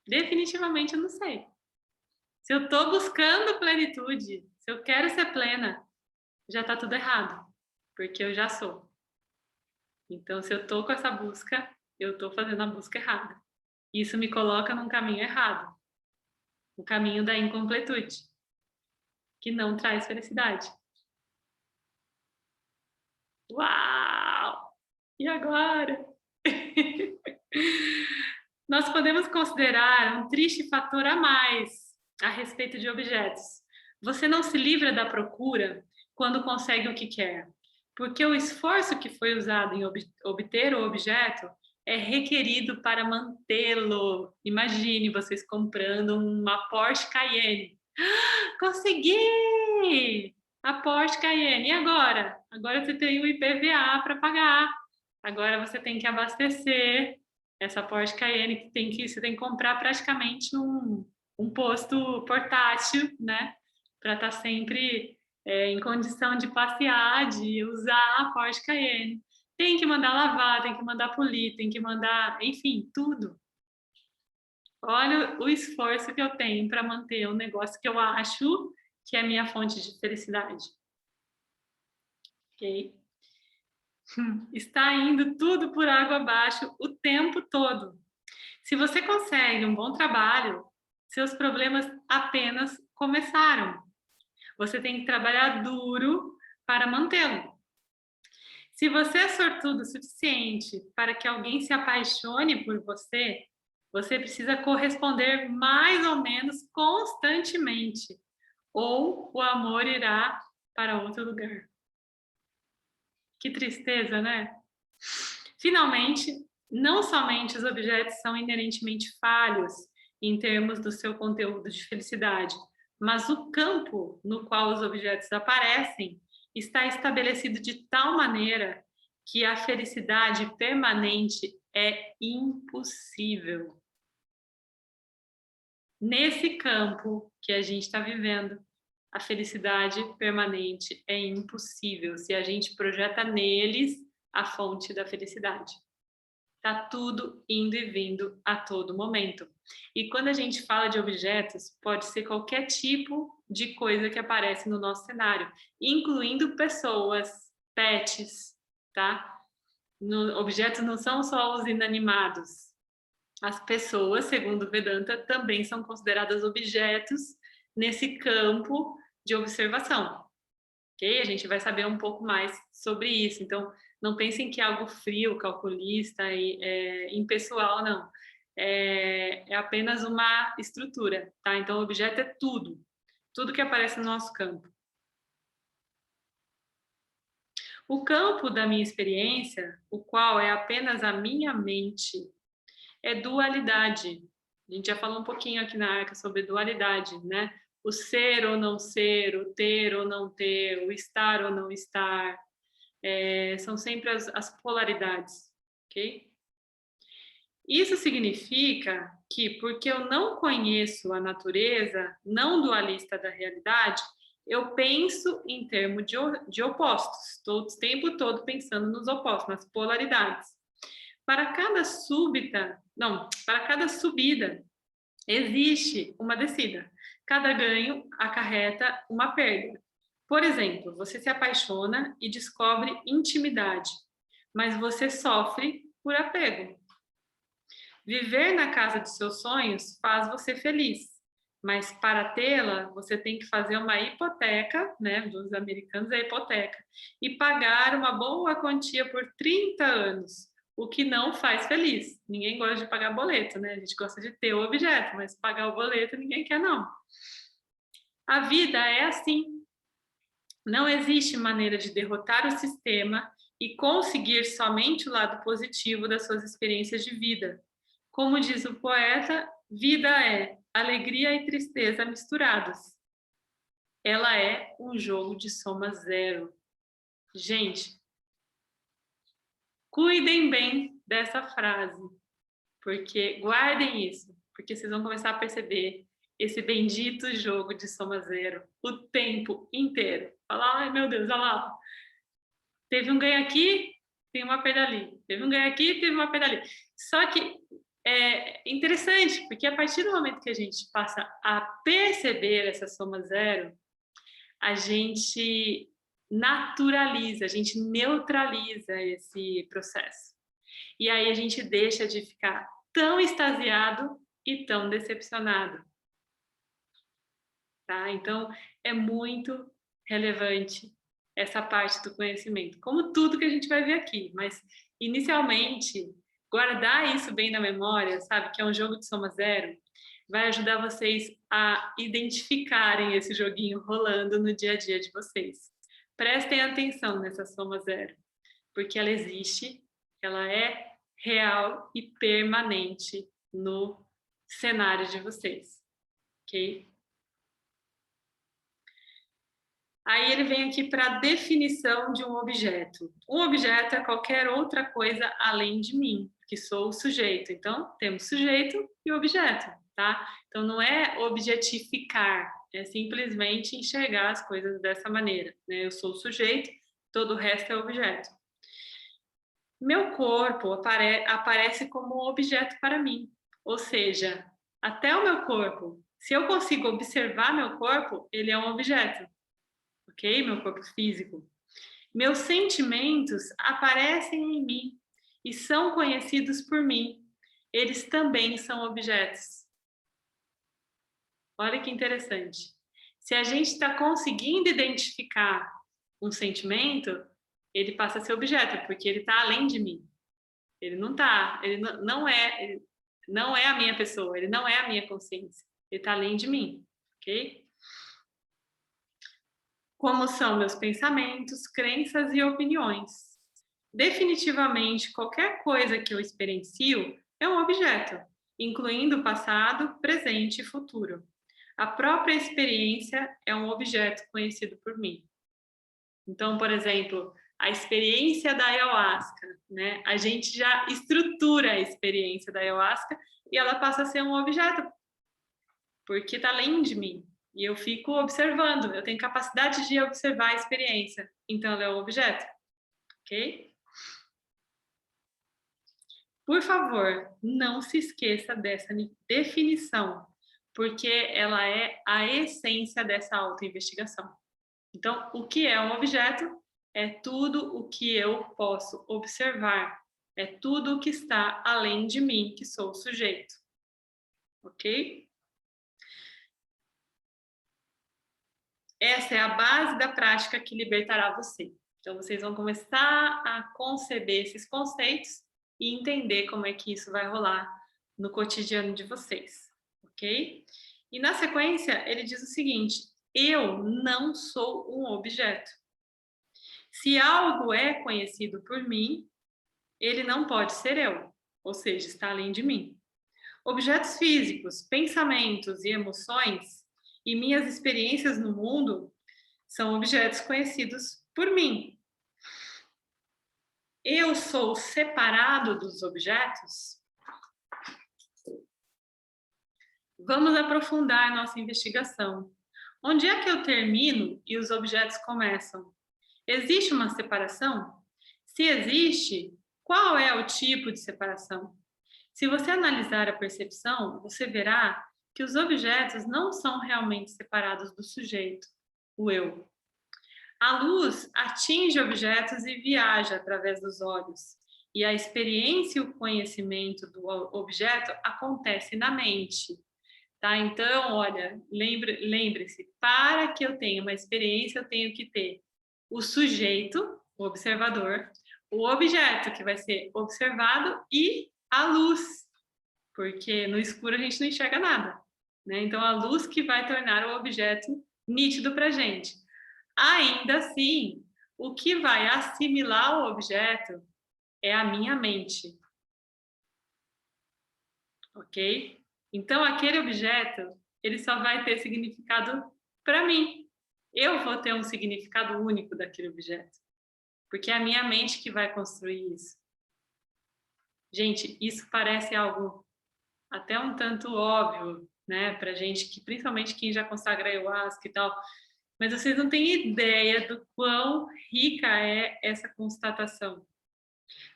Speaker 1: Definitivamente eu não sei. Se eu estou buscando plenitude, se eu quero ser plena, já está tudo errado, porque eu já sou. Então, se eu estou com essa busca, eu estou fazendo a busca errada. Isso me coloca num caminho errado, o caminho da incompletude, que não traz felicidade. Uau! E agora? Nós podemos considerar um triste fator a mais a respeito de objetos. Você não se livra da procura quando consegue o que quer, porque o esforço que foi usado em obter o objeto é requerido para mantê-lo. Imagine vocês comprando uma Porsche Cayenne. Consegui! A Porsche Cayenne. E agora? Agora você tem o IPVA para pagar. Agora você tem que abastecer essa Porsche Cayenne que você tem que comprar praticamente um posto portátil, né? Para estar sempre em condição de passear, de usar a Porsche Cayenne. Tem que mandar lavar, tem que mandar polir, tem que mandar, enfim, tudo. Olha o esforço que eu tenho para manter um negócio que eu acho que é a minha fonte de felicidade. Ok? Está indo tudo por água abaixo o tempo todo. Se você consegue um bom trabalho, seus problemas apenas começaram. Você tem que trabalhar duro para mantê-lo. Se você é sortudo o suficiente para que alguém se apaixone por você, você precisa corresponder mais ou menos constantemente, ou o amor irá para outro lugar. Que tristeza, né? Finalmente, não somente os objetos são inerentemente falhos em termos do seu conteúdo de felicidade, mas o campo no qual os objetos aparecem está estabelecido de tal maneira que a felicidade permanente é impossível. Nesse campo que a gente está vivendo, a felicidade permanente é impossível se a gente projeta neles a fonte da felicidade. Tá tudo indo e vindo a todo momento. E quando a gente fala de objetos, pode ser qualquer tipo de coisa que aparece no nosso cenário, incluindo pessoas, pets, tá? Objetos não são só os inanimados. As pessoas, segundo o Vedanta, também são consideradas objetos nesse campo de observação. Ok? A gente vai saber um pouco mais sobre isso. Então, não pensem que é algo frio, calculista e impessoal, não. É apenas uma estrutura, tá? Então, o objeto é tudo. Tudo que aparece no nosso campo. O campo da minha experiência, o qual é apenas a minha mente, é dualidade. A gente já falou um pouquinho aqui na Arca sobre dualidade, né? O ser ou não ser, o ter ou não ter, o estar ou não estar. São sempre as polaridades, ok? Isso significa que, porque eu não conheço a natureza não dualista da realidade, eu penso em termos de opostos. Estou o tempo todo pensando nos opostos, nas polaridades. para cada subida existe uma descida. Cada ganho acarreta uma perda. Por exemplo, você se apaixona e descobre intimidade, mas você sofre por apego. Viver na casa dos seus sonhos faz você feliz, mas para tê-la, você tem que fazer uma hipoteca, né, dos americanos é a hipoteca, e pagar uma boa quantia por 30 anos, o que não faz feliz. Ninguém gosta de pagar boleto, né? A gente gosta de ter o objeto, mas pagar o boleto ninguém quer, não. A vida é assim. Não existe maneira de derrotar o sistema e conseguir somente o lado positivo das suas experiências de vida. Como diz o poeta, vida é alegria e tristeza misturadas. Ela é um jogo de soma zero. Gente, cuidem bem dessa frase, porque guardem isso, porque vocês vão começar a perceber esse bendito jogo de soma zero o tempo inteiro. Falar, ai meu Deus, olha lá, teve um ganho aqui, tem uma perda ali. Teve um ganho aqui, teve uma perda ali. Só que é interessante, porque a partir do momento que a gente passa a perceber essa soma zero, a gente naturaliza, a gente neutraliza esse processo. E aí a gente deixa de ficar tão extasiado e tão decepcionado. Tá? Então, é muito relevante essa parte do conhecimento, como tudo que a gente vai ver aqui, mas inicialmente, guardar isso bem na memória, sabe, que é um jogo de soma zero, vai ajudar vocês a identificarem esse joguinho rolando no dia a dia de vocês. Prestem atenção nessa soma zero, porque ela existe, ela é real e permanente no cenário de vocês, ok? Aí ele vem aqui para a definição de um objeto. Um objeto é qualquer outra coisa além de mim, que sou o sujeito. Então, temos sujeito e objeto, tá? Então, não é objetificar, é simplesmente enxergar as coisas dessa maneira, né? Eu sou o sujeito, todo o resto é objeto. Meu corpo aparece como objeto para mim, ou seja, até o meu corpo, se eu consigo observar meu corpo, ele é um objeto. Ok? Meu corpo físico. Meus sentimentos aparecem em mim e são conhecidos por mim. Eles também são objetos. Olha que interessante. Se a gente está conseguindo identificar um sentimento, ele passa a ser objeto, porque ele está além de mim. Ele não está, ele não é a minha pessoa, ele não é a minha consciência. Ele está além de mim, ok? Como são meus pensamentos, crenças e opiniões. Definitivamente, qualquer coisa que eu experiencio é um objeto, incluindo passado, presente e futuro. A própria experiência é um objeto conhecido por mim. Então, por exemplo, a experiência da ayahuasca, né? A gente já estrutura a experiência da ayahuasca e ela passa a ser um objeto, porque está além de mim. E eu fico observando, eu tenho capacidade de observar a experiência. Então, ela é um objeto, ok? Por favor, não se esqueça dessa definição, porque ela é a essência dessa autoinvestigação. Então, o que é um objeto? É tudo o que eu posso observar. É tudo o que está além de mim, que sou o sujeito. Ok? Essa é a base da prática que libertará você. Então, vocês vão começar a conceber esses conceitos e entender como é que isso vai rolar no cotidiano de vocês, ok? E na sequência, ele diz o seguinte: eu não sou um objeto. Se algo é conhecido por mim, ele não pode ser eu, ou seja, está além de mim. Objetos físicos, pensamentos e emoções e minhas experiências no mundo são objetos conhecidos por mim. Eu sou separado dos objetos? Vamos aprofundar nossa investigação. Onde é que eu termino e os objetos começam? Existe uma separação? Se existe, Qual é o tipo de separação? Se você analisar a percepção, você verá que os objetos não são realmente separados do sujeito, o eu. A luz atinge objetos e viaja através dos olhos, e a experiência e o conhecimento do objeto acontece na mente. Tá? Então, olha, lembre-se, para que eu tenha uma experiência, eu tenho que ter o sujeito, o observador, o objeto que vai ser observado e a luz, porque no escuro a gente não enxerga nada, né? Então, a luz que vai tornar o objeto nítido para a gente. Ainda assim, o que vai assimilar o objeto é a minha mente, ok? Então, aquele objeto, ele só vai ter significado para mim. Eu vou ter um significado único daquele objeto, porque é a minha mente que vai construir isso. Gente, isso parece algo até um tanto óbvio, né, pra gente, que principalmente quem já consagra ayahuasca e tal, mas vocês não têm ideia do quão rica é essa constatação.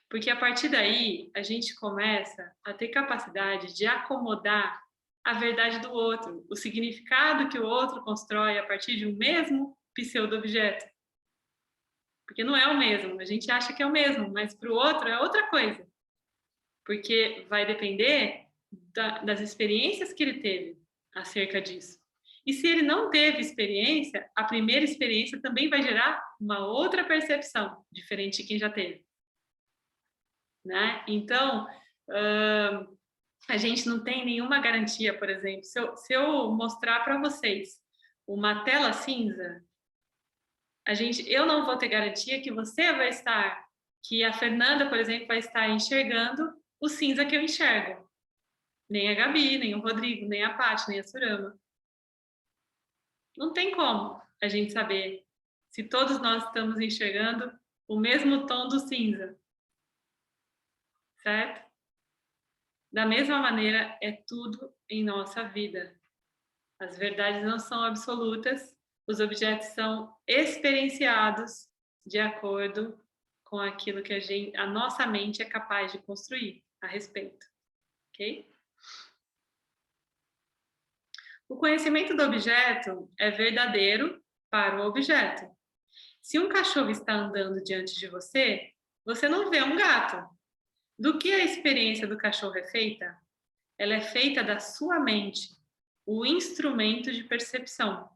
Speaker 1: Porque a partir daí, a gente começa a ter capacidade de acomodar a verdade do outro, o significado que o outro constrói a partir de um mesmo pseudo-objeto. Porque não é o mesmo, a gente acha que é o mesmo, mas para o outro é outra coisa. Porque vai depender das experiências que ele teve acerca disso. E se ele não teve experiência, a primeira experiência também vai gerar uma outra percepção, diferente de quem já teve. Né? Então, a gente não tem nenhuma garantia, por exemplo, se eu mostrar para vocês uma tela cinza, eu não vou ter garantia que você vai estar, que a Fernanda, por exemplo, vai estar enxergando o cinza que eu enxergo. Nem a Gabi, nem o Rodrigo, nem a Paty, nem a Surama. Não tem como a gente saber se todos nós estamos enxergando o mesmo tom do cinza. Certo? Da mesma maneira, é tudo em nossa vida. As verdades não são absolutas, os objetos são experienciados de acordo com aquilo que a nossa mente é capaz de construir a respeito. Ok? O conhecimento do objeto é verdadeiro para o objeto. Se um cachorro está andando diante de você, você não vê um gato. Do que a experiência do cachorro é feita? Ela é feita da sua mente, o instrumento de percepção.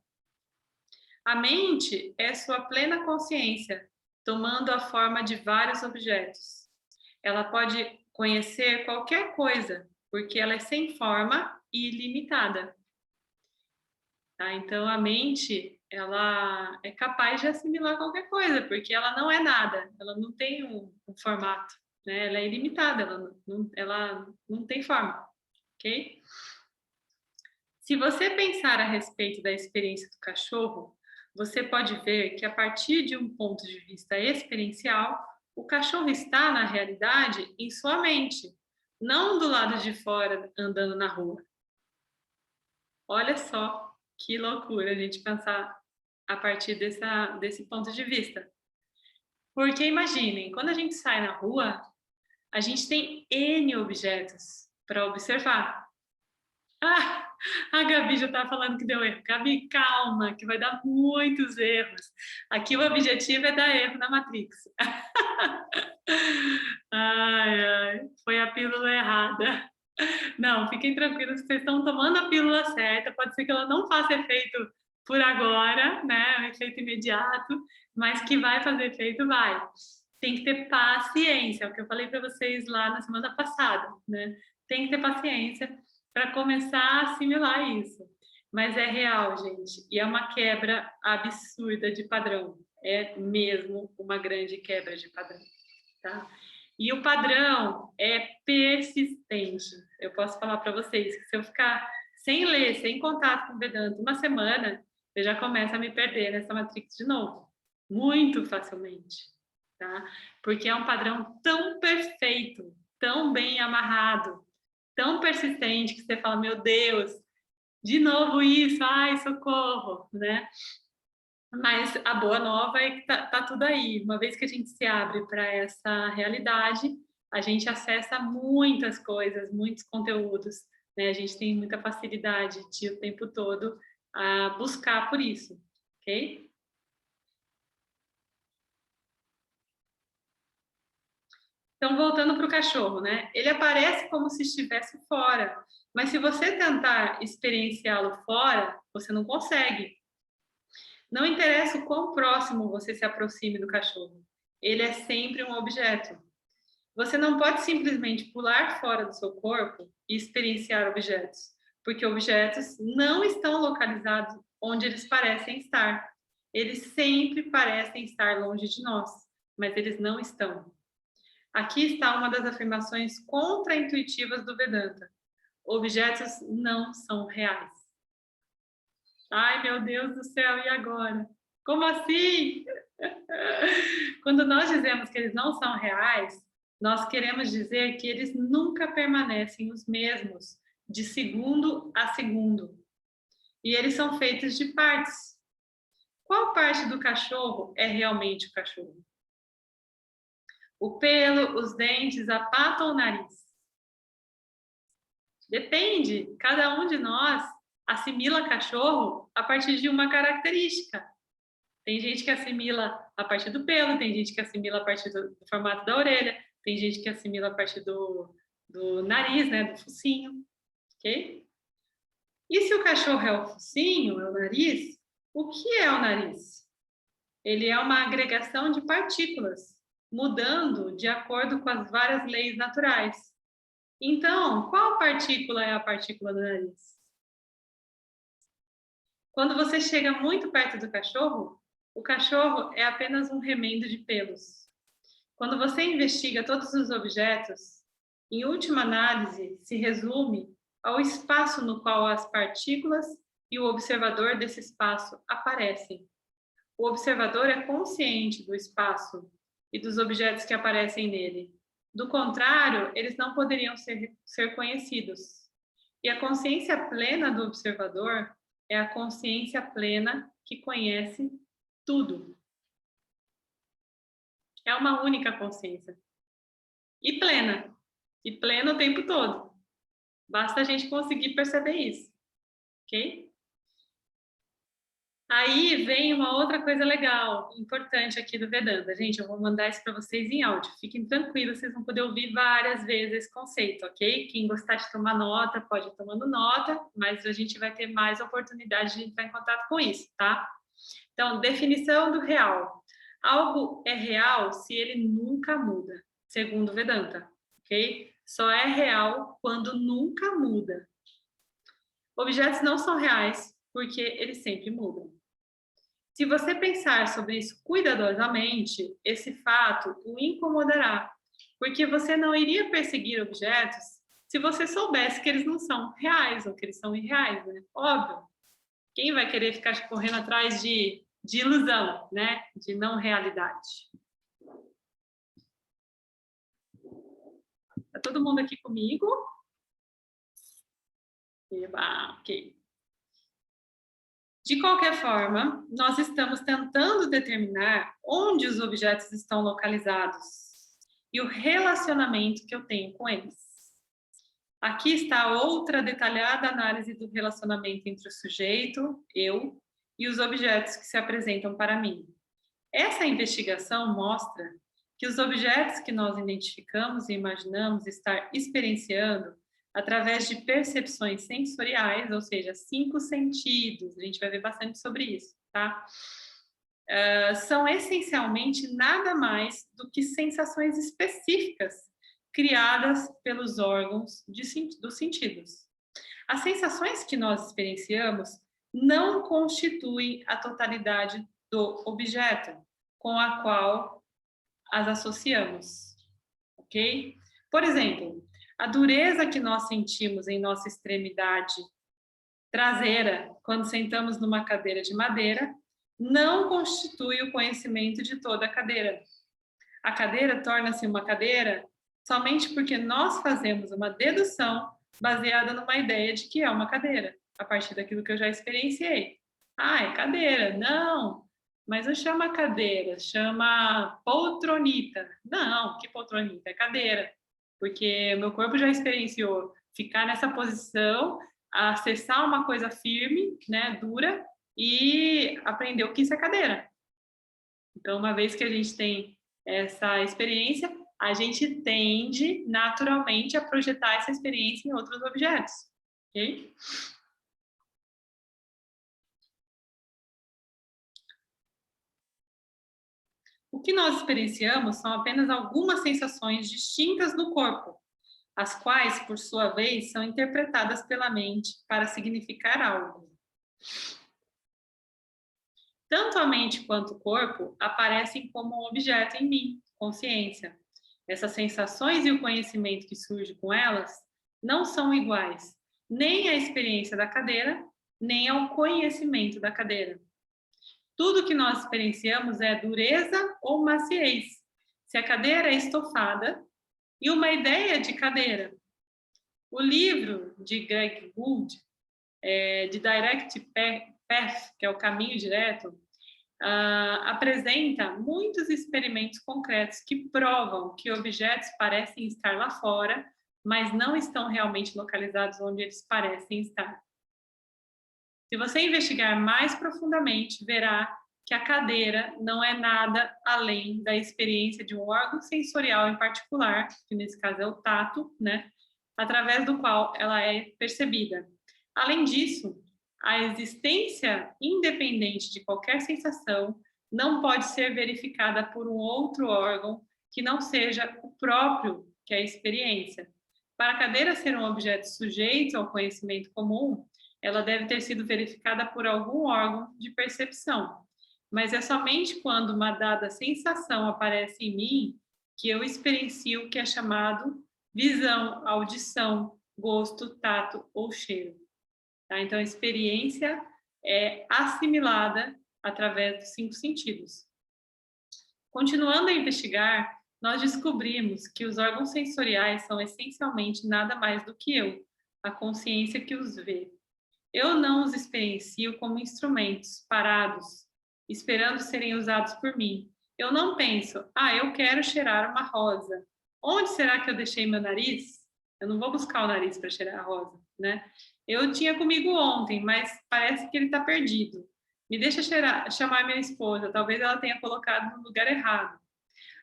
Speaker 1: A mente é sua plena consciência, tomando a forma de vários objetos. Ela pode conhecer qualquer coisa, porque ela é sem forma e ilimitada. Tá? Então, a mente, ela é capaz de assimilar qualquer coisa, porque ela não é nada, ela não tem um formato, né? Ela é ilimitada, ela não tem forma, ok? Se você pensar a respeito da experiência do cachorro, você pode ver que, a partir de um ponto de vista experiencial, o cachorro está, na realidade, em sua mente, não do lado de fora, andando na rua. Olha só que loucura a gente pensar a partir desse ponto de vista. Porque imaginem, quando a gente sai na rua, a gente tem N objetos para observar. Ah, a Gabi já tá falando que deu erro. Gabi, calma, que vai dar muitos erros. Aqui o objetivo é dar erro na Matrix. Ai, ai, foi a pílula errada. Não, fiquem tranquilos, vocês estão tomando a pílula certa. Pode ser que ela não faça efeito por agora, né? Um efeito imediato, mas que vai fazer efeito, vai. Tem que ter paciência, é o que eu falei para vocês lá na semana passada, né? Tem que ter paciência para começar a assimilar isso. Mas é real, gente, e é uma quebra absurda de padrão. É mesmo uma grande quebra de padrão, tá? E o padrão é persistente. Eu posso falar para vocês que se eu ficar sem ler, sem contato com o Vedanta uma semana, eu já começo a me perder nessa Matrix de novo. Muito facilmente, tá? Porque é um padrão tão perfeito, tão bem amarrado, tão persistente que você fala, meu Deus, de novo isso, ai, socorro, né? Mas a boa nova é que tá tudo aí. Uma vez que a gente se abre para essa realidade, a gente acessa muitas coisas, muitos conteúdos, né? A gente tem muita facilidade de o tempo todo buscar por isso, ok? Então, voltando para o cachorro, né? Ele aparece como se estivesse fora, mas se você tentar experienciá-lo fora, você não consegue. Não interessa o quão próximo você se aproxime do cachorro, ele é sempre um objeto. Você não pode simplesmente pular fora do seu corpo e experienciar objetos, porque objetos não estão localizados onde eles parecem estar. Eles sempre parecem estar longe de nós, mas eles não estão. Aqui está uma das afirmações contra-intuitivas do Vedanta. Objetos não são reais. Ai, meu Deus do céu, e agora? Como assim? Quando nós dizemos que eles não são reais, nós queremos dizer que eles nunca permanecem os mesmos, de segundo a segundo. E eles são feitos de partes. Qual parte do cachorro é realmente o cachorro? O pelo, os dentes, a pata ou o nariz? Depende. Cada um de nós assimila cachorro a partir de uma característica. Tem gente que assimila a partir do pelo, tem gente que assimila a partir do formato da orelha, tem gente que assimila a partir do nariz, né, do focinho, ok? E se o cachorro é o focinho, é o nariz, o que é o nariz? Ele é uma agregação de partículas, mudando de acordo com as várias leis naturais. Então, qual partícula é a partícula do nariz? Quando você chega muito perto do cachorro, o cachorro é apenas um remendo de pelos. Quando você investiga todos os objetos, em última análise, se resume ao espaço no qual as partículas e o observador desse espaço aparecem. O observador é consciente do espaço e dos objetos que aparecem nele. Do contrário, eles não poderiam ser conhecidos. E a consciência plena do observador é a consciência plena que conhece tudo. É uma única consciência. E plena. E plena o tempo todo. Basta a gente conseguir perceber isso. Ok? Aí vem uma outra coisa legal, importante aqui do Vedanta. Gente, eu vou mandar isso para vocês em áudio. Fiquem tranquilos, vocês vão poder ouvir várias vezes esse conceito, ok? Quem gostar de tomar nota, pode ir tomando nota, mas a gente vai ter mais oportunidade de entrar em contato com isso, tá? Então, definição do real. Algo é real se ele nunca muda, segundo o Vedanta, ok? Só é real quando nunca muda. Objetos não são reais porque eles sempre mudam. Se você pensar sobre isso cuidadosamente, esse fato o incomodará, porque você não iria perseguir objetos se você soubesse que eles não são reais ou que eles são irreais, né? Óbvio. Quem vai querer ficar correndo atrás de ilusão, né? De não realidade. Tá todo mundo aqui comigo? Eba, ok. De qualquer forma, nós estamos tentando determinar onde os objetos estão localizados e o relacionamento que eu tenho com eles. Aqui está outra detalhada análise do relacionamento entre o sujeito, eu, e os objetos que se apresentam para mim. Essa investigação mostra que os objetos que nós identificamos e imaginamos estar experienciando através de percepções sensoriais, ou seja, 5 sentidos, a gente vai ver bastante sobre isso, tá? São essencialmente nada mais do que sensações específicas criadas pelos órgãos dos sentidos. As sensações que nós experienciamos não constituem a totalidade do objeto com a qual as associamos, ok? Por exemplo, a dureza que nós sentimos em nossa extremidade traseira quando sentamos numa cadeira de madeira não constitui o conhecimento de toda a cadeira. A cadeira torna-se uma cadeira somente porque nós fazemos uma dedução baseada numa ideia de que é uma cadeira, a partir daquilo que eu já experienciei. Ah, é cadeira. Não, mas não chama cadeira, chama poltronita. Não, que poltronita? É cadeira. porque meu corpo já experienciou ficar nessa posição, acessar uma coisa firme, né, dura, e aprendeu que isso é cadeira. Então, uma vez que a gente tem essa experiência, a gente tende naturalmente a projetar essa experiência em outros objetos, ok? O que nós experienciamos são apenas algumas sensações distintas no corpo, as quais, por sua vez, são interpretadas pela mente para significar algo. Tanto a mente quanto o corpo aparecem como um objeto em mim, consciência. Essas sensações e o conhecimento que surge com elas não são iguais, nem à experiência da cadeira, nem ao conhecimento da cadeira. Tudo que nós experienciamos é dureza ou maciez. Se a cadeira é estofada, e uma ideia de cadeira. O livro de Greg Gould, de Direct Path, que é o caminho direto, apresenta muitos experimentos concretos que provam que objetos parecem estar lá fora, mas não estão realmente localizados onde eles parecem estar. Se você investigar mais profundamente, verá que a cadeira não é nada além da experiência de um órgão sensorial em particular, que nesse caso é o tato, né, através do qual ela é percebida. Além disso, a existência independente de qualquer sensação não pode ser verificada por um outro órgão que não seja o próprio que é a experiência. Para a cadeira ser um objeto sujeito ao conhecimento comum, ela deve ter sido verificada por algum órgão de percepção. Mas é somente quando uma dada sensação aparece em mim que eu experiencio o que é chamado visão, audição, gosto, tato ou cheiro. Tá? Então, a experiência é assimilada através dos 5 sentidos. Continuando a investigar, nós descobrimos que os órgãos sensoriais são essencialmente nada mais do que eu, a consciência que os vê. Eu não os experiencio como instrumentos parados, esperando serem usados por mim. Eu não penso, eu quero cheirar uma rosa. Onde será que eu deixei meu nariz? Eu não vou buscar o nariz para cheirar a rosa, né? Eu tinha comigo ontem, mas parece que ele está perdido. Me deixa chamar minha esposa, talvez ela tenha colocado no lugar errado.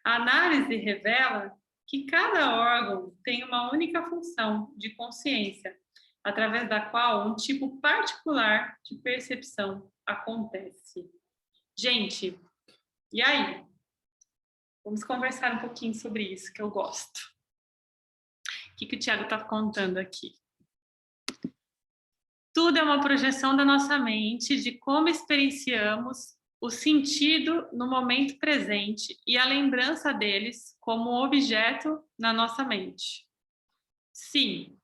Speaker 1: A análise revela que cada órgão tem uma única função de consciência, através da qual um tipo particular de percepção acontece. Gente, e aí? Vamos conversar um pouquinho sobre isso, que eu gosto. O que o Thiago está contando aqui? Tudo é uma projeção da nossa mente de como experienciamos o sentido no momento presente e a lembrança deles como um na nossa mente. Sim,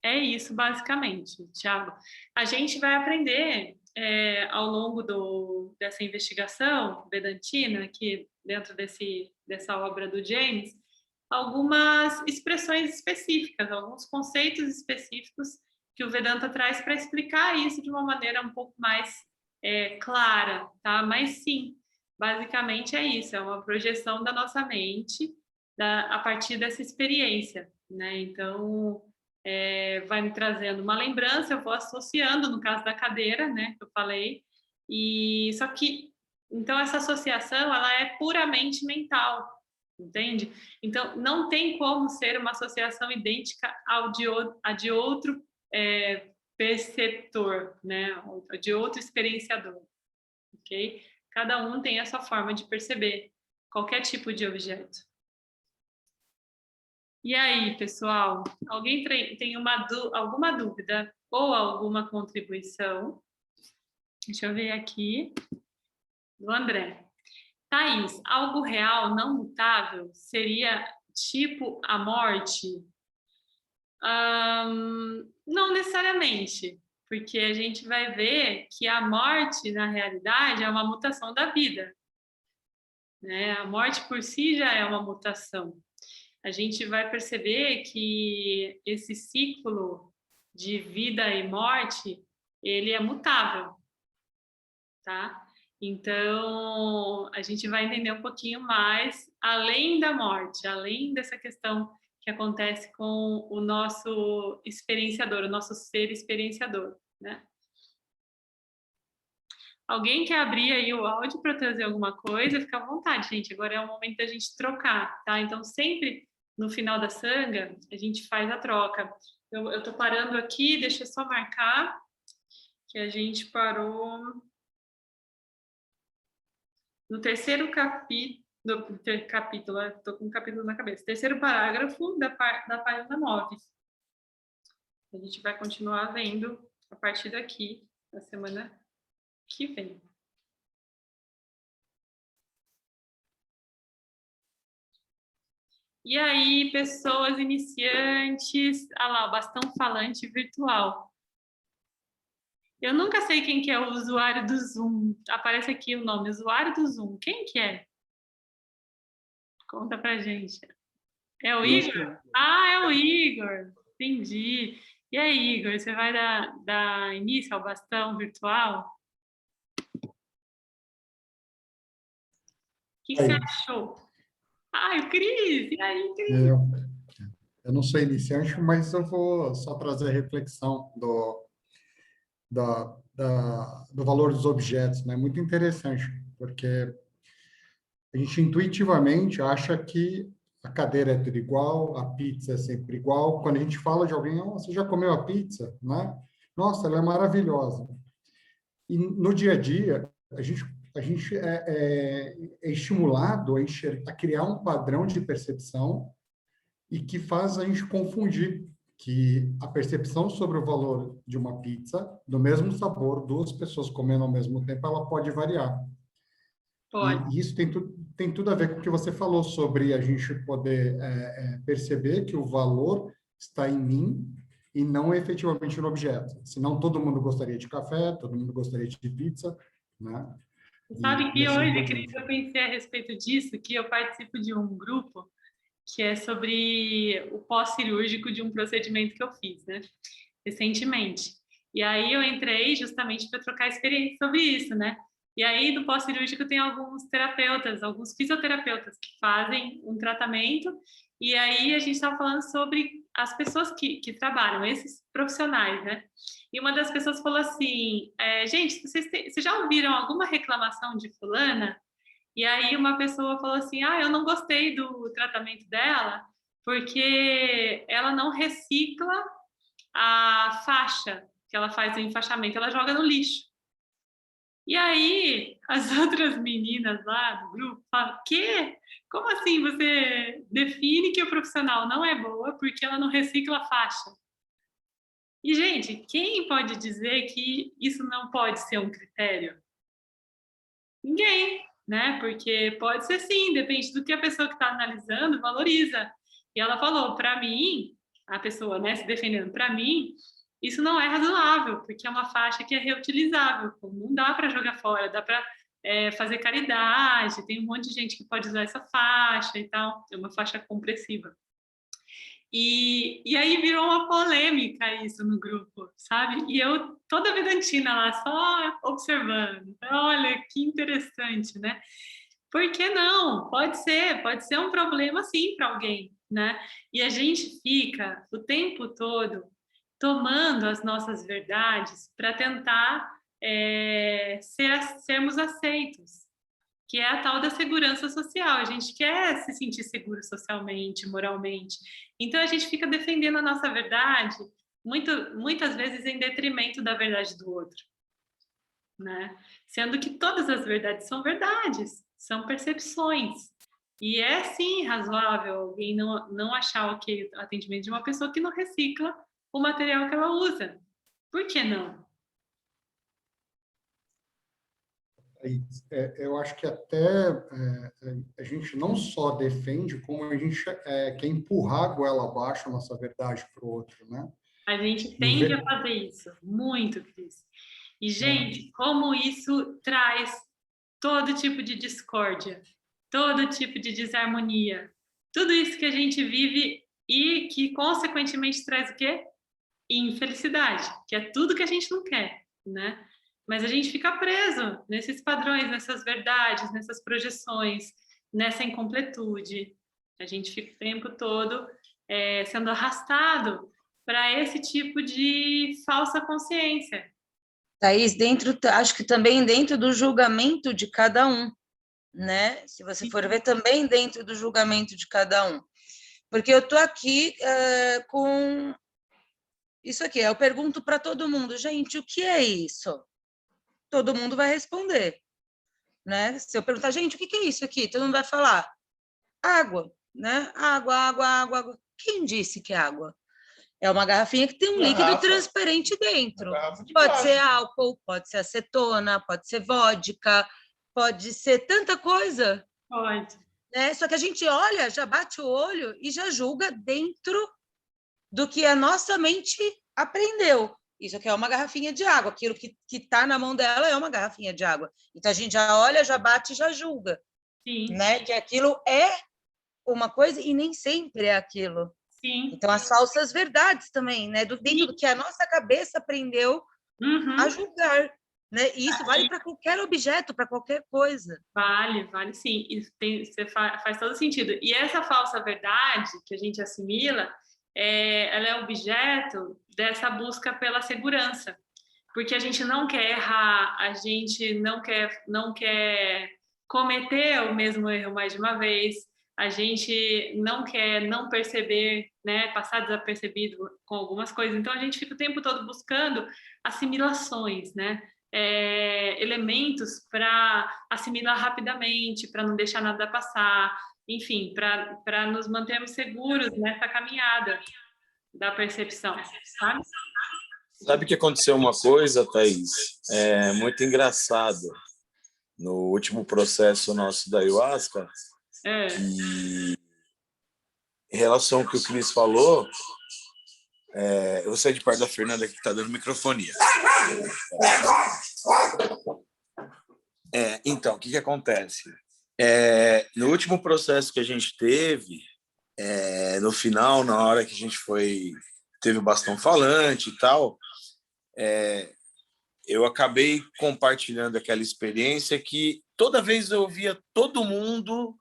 Speaker 1: é isso basicamente, Thiago. A gente vai aprender ao longo dessa investigação vedantina, aqui dentro dessa obra do James, algumas expressões específicas, alguns conceitos específicos que o Vedanta traz para explicar isso de uma maneira um pouco mais clara, tá? Mas sim, basicamente é isso, é uma projeção da nossa mente a partir dessa experiência, né? Então, vai me trazendo uma lembrança, eu vou associando, no caso da cadeira, né, que eu falei, e só que, então essa associação, ela é puramente mental, entende? Então, não tem como ser uma associação idêntica a de outro perceptor, né, de outro experienciador, ok? Cada um tem a sua forma de perceber qualquer tipo de objeto. E aí, pessoal, alguém tem alguma dúvida ou alguma contribuição? Deixa eu ver aqui. Do André. Thaís, algo real, não mutável, seria tipo a morte? Não necessariamente, porque a gente vai ver que a morte, na realidade, é uma mutação da vida, né? A morte por si já é uma mutação. A gente vai perceber que esse ciclo de vida e morte, ele é mutável, tá? Então, a gente vai entender um pouquinho mais, além da morte, além dessa questão que acontece com o nosso experienciador, o nosso ser experienciador, né? Alguém quer abrir aí o áudio para trazer alguma coisa? Fica à vontade, gente. Agora é o momento da gente trocar, tá? Então, sempre no final da sanga, a gente faz a troca. Eu tô parando aqui, deixa eu só marcar que a gente parou no terceiro capítulo, estou com um capítulo na cabeça. Terceiro parágrafo da página 9. A gente vai continuar vendo a partir daqui, na semana que vem. E aí, pessoas iniciantes, lá, o bastão falante virtual. Eu nunca sei quem que é o usuário do Zoom. Aparece aqui o nome, usuário do Zoom. Quem que é? Conta pra gente. É o Igor? Ah, é o Igor. Entendi. E aí, Igor, você vai dar início ao bastão virtual? O que você achou? Ah, o Cris! E aí, Cris?
Speaker 5: Eu não sou iniciante, mas eu vou só trazer a reflexão do valor dos objetos, né? Muito interessante, porque a gente intuitivamente acha que a cadeira é tudo igual, a pizza é sempre igual. Quando a gente fala de alguém, oh, você já comeu a pizza, né? Nossa, ela é maravilhosa. E no dia a dia, a gente é estimulado a criar um padrão de percepção e que faz a gente confundir que a percepção sobre o valor de uma pizza, do mesmo sabor, duas pessoas comendo ao mesmo tempo, ela pode variar.
Speaker 1: Pode.
Speaker 5: E isso tem tudo a ver com o que você falou sobre a gente poder perceber que o valor está em mim e não efetivamente no objeto. Senão todo mundo gostaria de café, todo mundo gostaria de pizza, né?
Speaker 1: Sabe que
Speaker 5: assim
Speaker 1: hoje,
Speaker 5: por
Speaker 1: Cris,
Speaker 5: diante.
Speaker 1: eu pensei a respeito disso, que eu participo de um grupo que é sobre o pós-cirúrgico de um procedimento que eu fiz, né? Recentemente. E aí eu entrei justamente para trocar experiência sobre isso, né? E aí, do pós-cirúrgico, tem alguns terapeutas, alguns fisioterapeutas que fazem um tratamento, e aí a gente estava falando sobre as pessoas que trabalham, esses profissionais, né? E uma das pessoas falou assim, gente, vocês já ouviram alguma reclamação de fulana? E aí uma pessoa falou assim, eu não gostei do tratamento dela, porque ela não recicla a faixa que ela faz o enfaixamento, ela joga no lixo. E aí, as outras meninas lá do grupo falam, quê? Como assim você define que o profissional não é boa porque ela não recicla a faixa? E, gente, quem pode dizer que isso não pode ser um critério? Ninguém, né? Porque pode ser sim, depende do que a pessoa que está analisando valoriza. E ela falou, para mim, a pessoa, né, se defendendo, para mim, isso não é razoável, porque é uma faixa que é reutilizável, não dá para jogar fora, dá para fazer caridade, tem um monte de gente que pode usar essa faixa e tal, é uma faixa compressiva. E aí virou uma polêmica isso no grupo, sabe? E eu toda vedantina lá, só observando. Olha, que interessante, né? Por que não? Pode ser um problema sim para alguém, né? E a gente fica o tempo todo tomando as nossas verdades para tentar sermos aceitos, que é a tal da segurança social. A gente quer se sentir seguro socialmente, moralmente. Então, a gente fica defendendo a nossa verdade, muitas vezes em detrimento da verdade do outro, né? Sendo que todas as verdades são verdades, são percepções. E é, sim, razoável alguém não achar ok o atendimento de uma pessoa que não recicla o material que ela usa. Por que não?
Speaker 5: Eu acho que até a gente não só defende, como a gente quer empurrar a goela abaixo a nossa verdade para o outro, né?
Speaker 1: A gente tende a fazer isso, muito, Cris. E, gente, como isso traz todo tipo de discórdia, todo tipo de desarmonia, tudo isso que a gente vive e que, consequentemente, traz o quê? Infelicidade, que é tudo que a gente não quer, né? Mas a gente fica preso nesses padrões, nessas verdades, nessas projeções, nessa incompletude. A gente fica o tempo todo sendo arrastado para esse tipo de falsa consciência.
Speaker 6: Thaís, acho que também dentro do julgamento de cada um, né? Se você for ver, também dentro do julgamento de cada um. Porque eu estou aqui com isso aqui, eu pergunto para todo mundo, gente, o que é isso? Todo mundo vai responder, né? Se eu perguntar, gente, o que é isso aqui? Todo mundo vai falar, água, né? Água. Quem disse que é água? É uma garrafinha que tem um líquido transparente dentro. Pode ser álcool, pode ser acetona, pode ser vodka, pode ser tanta coisa.
Speaker 1: Pode.
Speaker 6: Né? Só que a gente olha, já bate o olho e já julga dentro do que a nossa mente aprendeu. Isso aqui é uma garrafinha de água. Aquilo que está na mão dela é uma garrafinha de água. Então, a gente já olha, já bate e já julga.
Speaker 1: Sim.
Speaker 6: Né? Que aquilo é uma coisa e nem sempre é aquilo.
Speaker 1: Sim.
Speaker 6: Então, as falsas verdades também, né? Dentro do que a nossa cabeça aprendeu a julgar. Né? E isso vale para qualquer objeto, para qualquer coisa.
Speaker 1: Vale sim. Isso faz todo sentido. E essa falsa verdade que a gente assimila, ela é objeto dessa busca pela segurança. Porque a gente não quer errar, a gente não quer cometer o mesmo erro mais de uma vez, a gente não quer não perceber, né, passar desapercebido com algumas coisas. Então, a gente fica o tempo todo buscando assimilações, né? Elementos para assimilar rapidamente, para não deixar nada passar, enfim, para nos mantermos seguros nessa caminhada da percepção, sabe?
Speaker 7: Sabe que aconteceu uma coisa, Thaís, muito engraçada no último processo nosso da ayahuasca, que, em relação ao que o Cris falou, eu vou sair de perto da Fernanda que está dando microfonia. Então, o que acontece? No último processo que a gente teve, no final, na hora que a gente teve o bastão falante e tal, eu acabei compartilhando aquela experiência que toda vez eu via todo mundo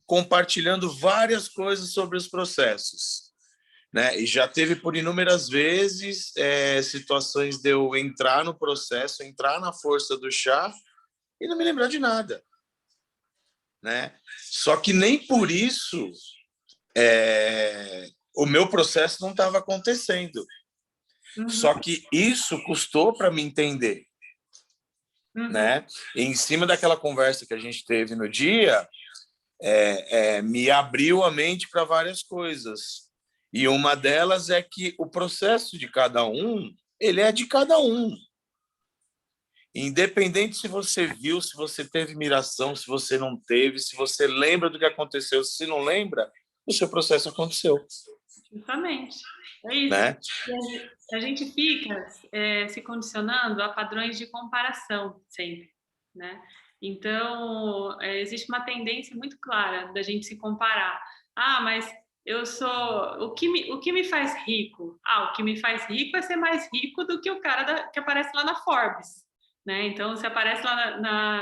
Speaker 7: compartilhando várias coisas sobre os processos, né? E já teve por inúmeras vezes situações de eu entrar no processo, entrar na força do chá e não me lembrar de nada, né? Só que nem por isso o meu processo não estava acontecendo. Só que isso custou para me entender, né? E em cima daquela conversa que a gente teve no dia, me abriu a mente para várias coisas. E uma delas é que o processo de cada um, ele é de cada um. Independente se você viu, se você teve miração, se você não teve, se você lembra do que aconteceu, se não lembra, o seu processo aconteceu.
Speaker 1: Justamente. É isso.
Speaker 7: Né?
Speaker 1: A gente fica se condicionando a padrões de comparação sempre, né? Então, existe uma tendência muito clara da gente se comparar. Mas eu sou... O que me faz rico? O que me faz rico é ser mais rico do que o cara que aparece lá na Forbes, né? Então, se aparece lá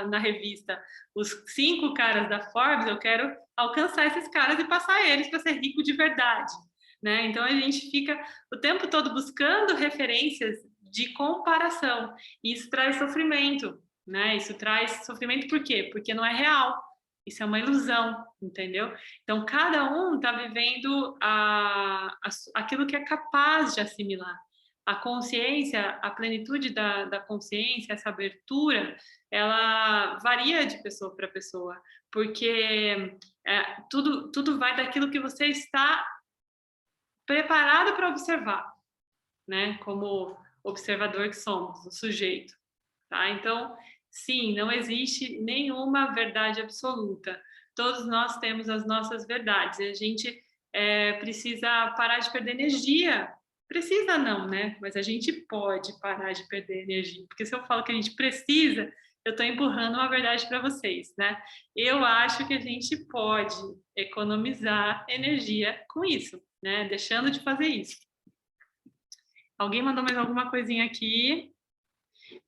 Speaker 1: na revista os 5 caras da Forbes, eu quero alcançar esses caras e passar eles para ser rico de verdade, né? Então, a gente fica o tempo todo buscando referências de comparação. E isso traz sofrimento, né? Isso traz sofrimento por quê? Porque não é real. Isso é uma ilusão, entendeu? Então, cada um está vivendo aquilo que é capaz de assimilar. A consciência, a plenitude da consciência, essa abertura, ela varia de pessoa para pessoa, porque tudo vai daquilo que você está preparado para observar, né? Como observador que somos, o sujeito, tá? Então, sim, não existe nenhuma verdade absoluta. Todos nós temos as nossas verdades. E a gente precisa parar de perder energia. Precisa não, né? Mas a gente pode parar de perder energia. Porque se eu falo que a gente precisa, eu estou empurrando uma verdade para vocês, né? Eu acho que a gente pode economizar energia com isso, né? Deixando de fazer isso. Alguém mandou mais alguma coisinha aqui?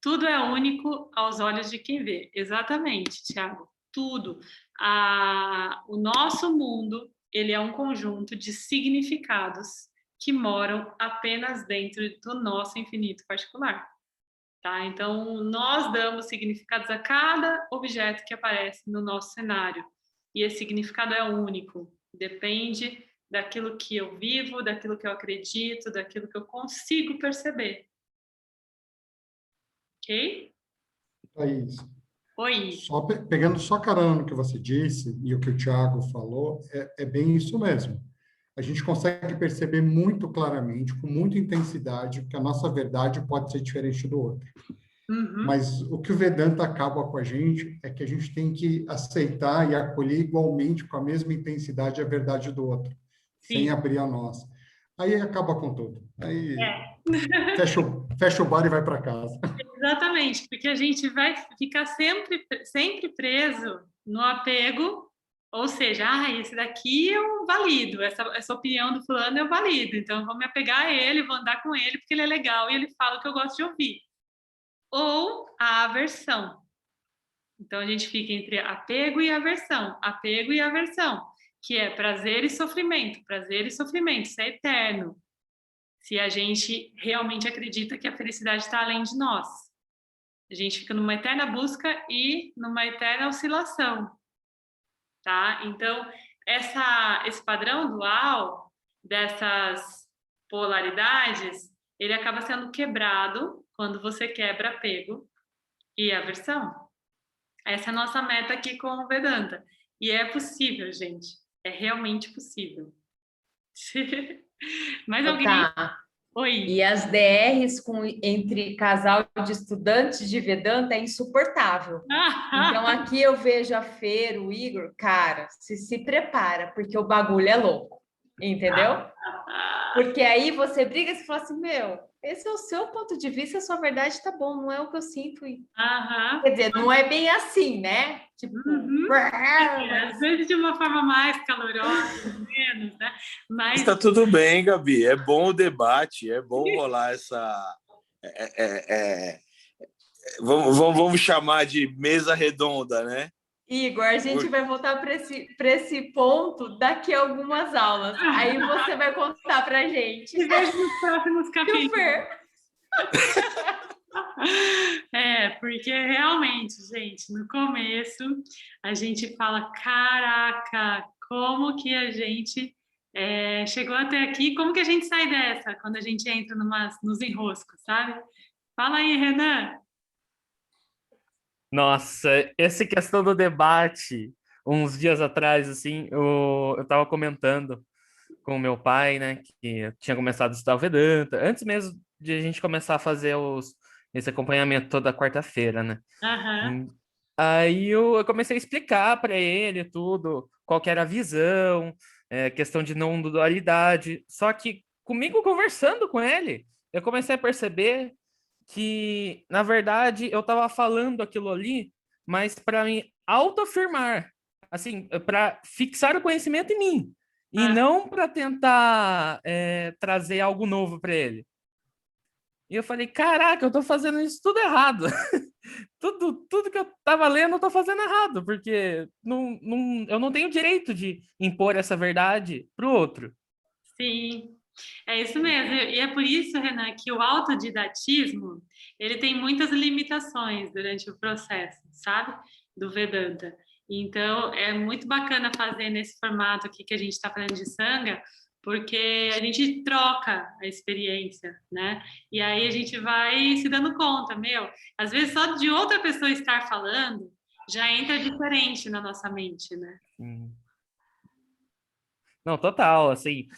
Speaker 1: Tudo é único aos olhos de quem vê. Exatamente, Thiago. Tudo. O nosso mundo ele é um conjunto de significados que moram apenas dentro do nosso infinito particular. Tá? Então, nós damos significados a cada objeto que aparece no nosso cenário. E esse significado é único. Depende daquilo que eu vivo, daquilo que eu acredito, daquilo que eu consigo perceber. Ok?
Speaker 5: Thaís,
Speaker 1: Oi.
Speaker 5: pegando só carona no que você disse e o que o Tiago falou, é bem isso mesmo. A gente consegue perceber muito claramente, com muita intensidade, que a nossa verdade pode ser diferente do outro.
Speaker 1: Uhum.
Speaker 5: Mas o que o Vedanta acaba com a gente é que a gente tem que aceitar e acolher igualmente, com a mesma intensidade, a verdade do outro, sem
Speaker 1: Sim.
Speaker 5: abrir a nossa. Aí acaba com tudo. Aí fecha o bar e vai para casa.
Speaker 1: Exatamente, porque a gente vai ficar sempre preso no apego, ou seja, esse daqui eu valido, essa opinião do fulano eu valido, então eu vou me apegar a ele, vou andar com ele porque ele é legal e ele fala o que eu gosto de ouvir. Ou a aversão. Então a gente fica entre apego e aversão, que é prazer e sofrimento, isso é eterno. Se a gente realmente acredita que a felicidade está além de nós. A gente fica numa eterna busca e numa eterna oscilação, tá? Então, esse padrão dual dessas polaridades, ele acaba sendo quebrado quando você quebra apego e aversão. Essa é a nossa meta aqui com o Vedanta. E é possível, gente. É realmente possível. Mais alguém?
Speaker 8: Tá.
Speaker 1: Oi.
Speaker 8: E as DRs entre casal de estudantes de Vedanta é insuportável. Então, aqui eu vejo a Fer, o Igor, cara, se prepara, porque o bagulho é louco, entendeu? Porque aí você briga e você fala assim, meu, esse é o seu ponto de vista, a sua verdade tá bom, não é o que eu sinto. Quer dizer, não é bem assim, né? Tipo,
Speaker 1: às vezes de uma forma mais calorosa, menos, né? Mas
Speaker 7: está tudo bem, Gabi. É bom o debate, é bom rolar essa. Vamos chamar de mesa redonda, né?
Speaker 8: Igor, a gente vai voltar para esse ponto daqui a algumas aulas. Aí você vai contar para a gente.
Speaker 1: E vejo nos próximos capítulos. Porque realmente, gente, no começo a gente fala, caraca, como que a gente chegou até aqui, como que a gente sai dessa quando a gente entra nos enroscos, sabe? Fala aí, Renan.
Speaker 3: Nossa, essa questão do debate, uns dias atrás, assim, eu estava comentando com o meu pai, né, que eu tinha começado a estudar o Vedanta, antes mesmo de a gente começar a fazer esse acompanhamento toda quarta-feira, né?
Speaker 1: Uhum.
Speaker 3: Aí eu comecei a explicar para ele tudo, qual que era a visão, questão de não dualidade, só que comigo conversando com ele, eu comecei a perceber que, na verdade, eu estava falando aquilo ali, mas para me autoafirmar, assim, para fixar o conhecimento em mim, e não para tentar trazer algo novo para ele. E eu falei, caraca, eu estou fazendo isso tudo errado. tudo que eu estava lendo eu estou fazendo errado, porque eu não tenho direito de impor essa verdade para o outro.
Speaker 1: Sim, é isso mesmo. E é por isso, Renan, que o autodidatismo, ele tem muitas limitações durante o processo, sabe? Do Vedanta. Então, é muito bacana fazer nesse formato aqui que a gente está falando de Sangha, porque a gente troca a experiência, né? E aí a gente vai se dando conta, às vezes só de outra pessoa estar falando, já entra diferente na nossa mente, né?
Speaker 3: Não, total, assim,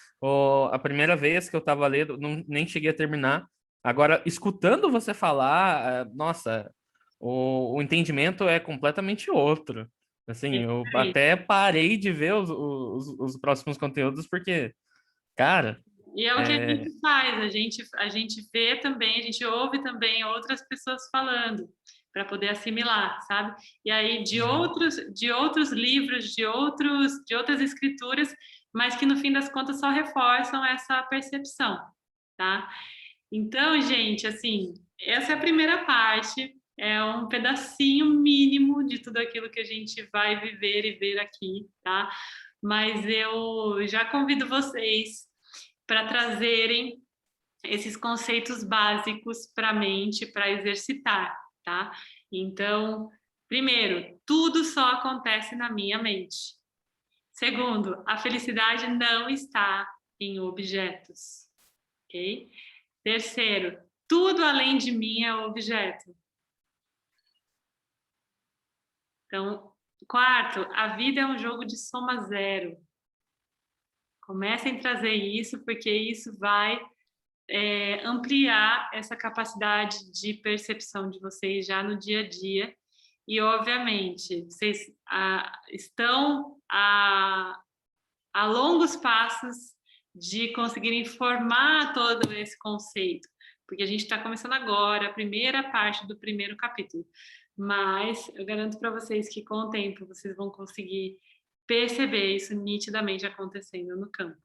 Speaker 3: a primeira vez que eu tava lendo, nem cheguei a terminar. Agora, escutando você falar, nossa, o entendimento é completamente outro. Assim, eu até parei de ver os próximos conteúdos, porque, cara...
Speaker 1: E é o que a gente faz, a gente vê também, a gente ouve também outras pessoas falando, para poder assimilar, sabe? E aí de outros livros, de outras escrituras, mas que no fim das contas só reforçam essa percepção, tá? Então, gente, assim, essa é a primeira parte, é um pedacinho mínimo de tudo aquilo que a gente vai viver e ver aqui, tá? mas eu já convido vocês para trazerem esses conceitos básicos para a mente, para exercitar, tá? Então, primeiro, tudo só acontece na minha mente. Segundo, a felicidade não está em objetos, ok? Terceiro, tudo além de mim é objeto. Então, quarto, a vida é um jogo de soma zero. Comecem a trazer isso, porque isso vai ampliar essa capacidade de percepção de vocês já no dia a dia. E, obviamente, vocês estão a longos passos de conseguirem formar todo esse conceito, porque a gente está começando agora, a primeira parte do primeiro capítulo. Mas eu garanto para vocês que, com o tempo, vocês vão conseguir perceber isso nitidamente acontecendo no campo.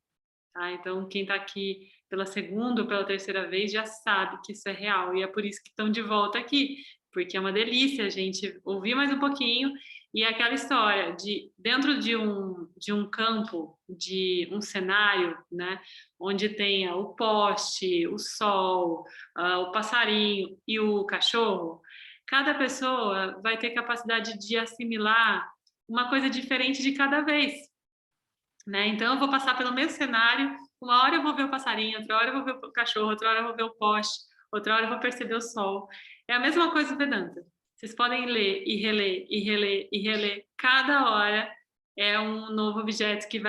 Speaker 1: Tá? Então, quem está aqui pela segunda ou pela terceira vez já sabe que isso é real, e é por isso que estão de volta aqui, porque é uma delícia a gente ouvir mais um pouquinho, e aquela história de dentro de um campo, de um cenário, né, onde tenha o poste, o sol, o passarinho e o cachorro, cada pessoa vai ter capacidade de assimilar uma coisa diferente de cada vez. Né? Então, eu vou passar pelo mesmo cenário, uma hora eu vou ver o passarinho, outra hora eu vou ver o cachorro, outra hora eu vou ver o poste, outra hora eu vou perceber o sol. É a mesma coisa do Vedanta. Vocês podem ler e reler, e reler, e reler. Cada hora é um novo objeto que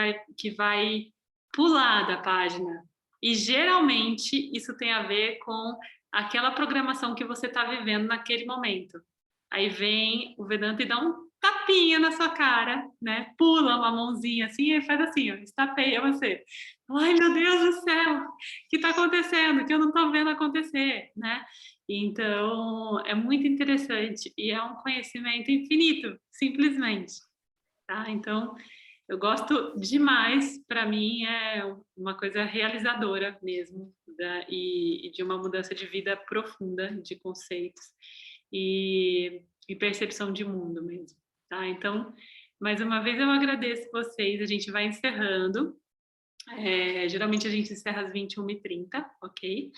Speaker 1: vai pular da página. E, geralmente, isso tem a ver com aquela programação que você está vivendo naquele momento. Aí vem o Vedanta e dá um tapinha na sua cara, né? Pula uma mãozinha assim e faz assim, ó, estapeia você. Ai, meu Deus do céu, o que está acontecendo? Que eu não estou vendo acontecer, né? Então, é muito interessante e é um conhecimento infinito, simplesmente. Tá? Então, eu gosto demais, para mim é uma coisa realizadora mesmo, e de uma mudança de vida profunda, de conceitos e percepção de mundo mesmo. Tá? Então, mais uma vez eu agradeço vocês, a gente vai encerrando. Geralmente a gente encerra às 21h30, ok?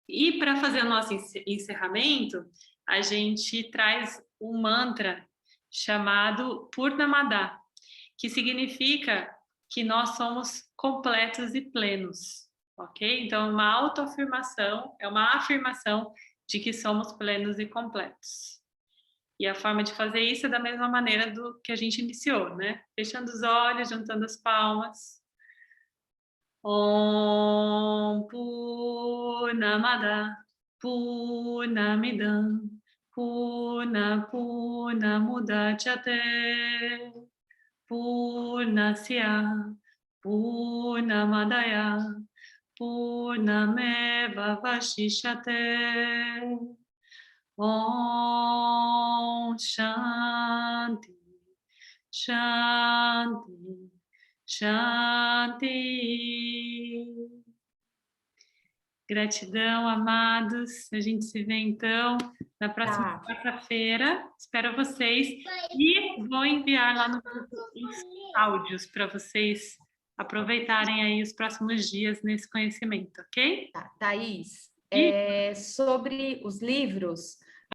Speaker 1: E para fazer o nosso encerramento, a gente traz um mantra chamado Purnamada, que significa que nós somos completos e plenos, ok? Então, uma autoafirmação, é uma afirmação de que somos plenos e completos. E a forma de fazer isso é da mesma maneira do que a gente iniciou, né? Fechando os olhos, juntando as palmas. Om Purnamada Purnamidam Purnamudachyate Purnasya Purnamadaya Purnameva Vashishyate. Om Shanti Shanti Shanti. Gratidão, amados. A gente se vê então na próxima quarta-feira. Espero vocês. E vou enviar lá no grupo os áudios para vocês aproveitarem aí os próximos dias nesse conhecimento, ok?
Speaker 8: Tá, Thaís, sobre os livros,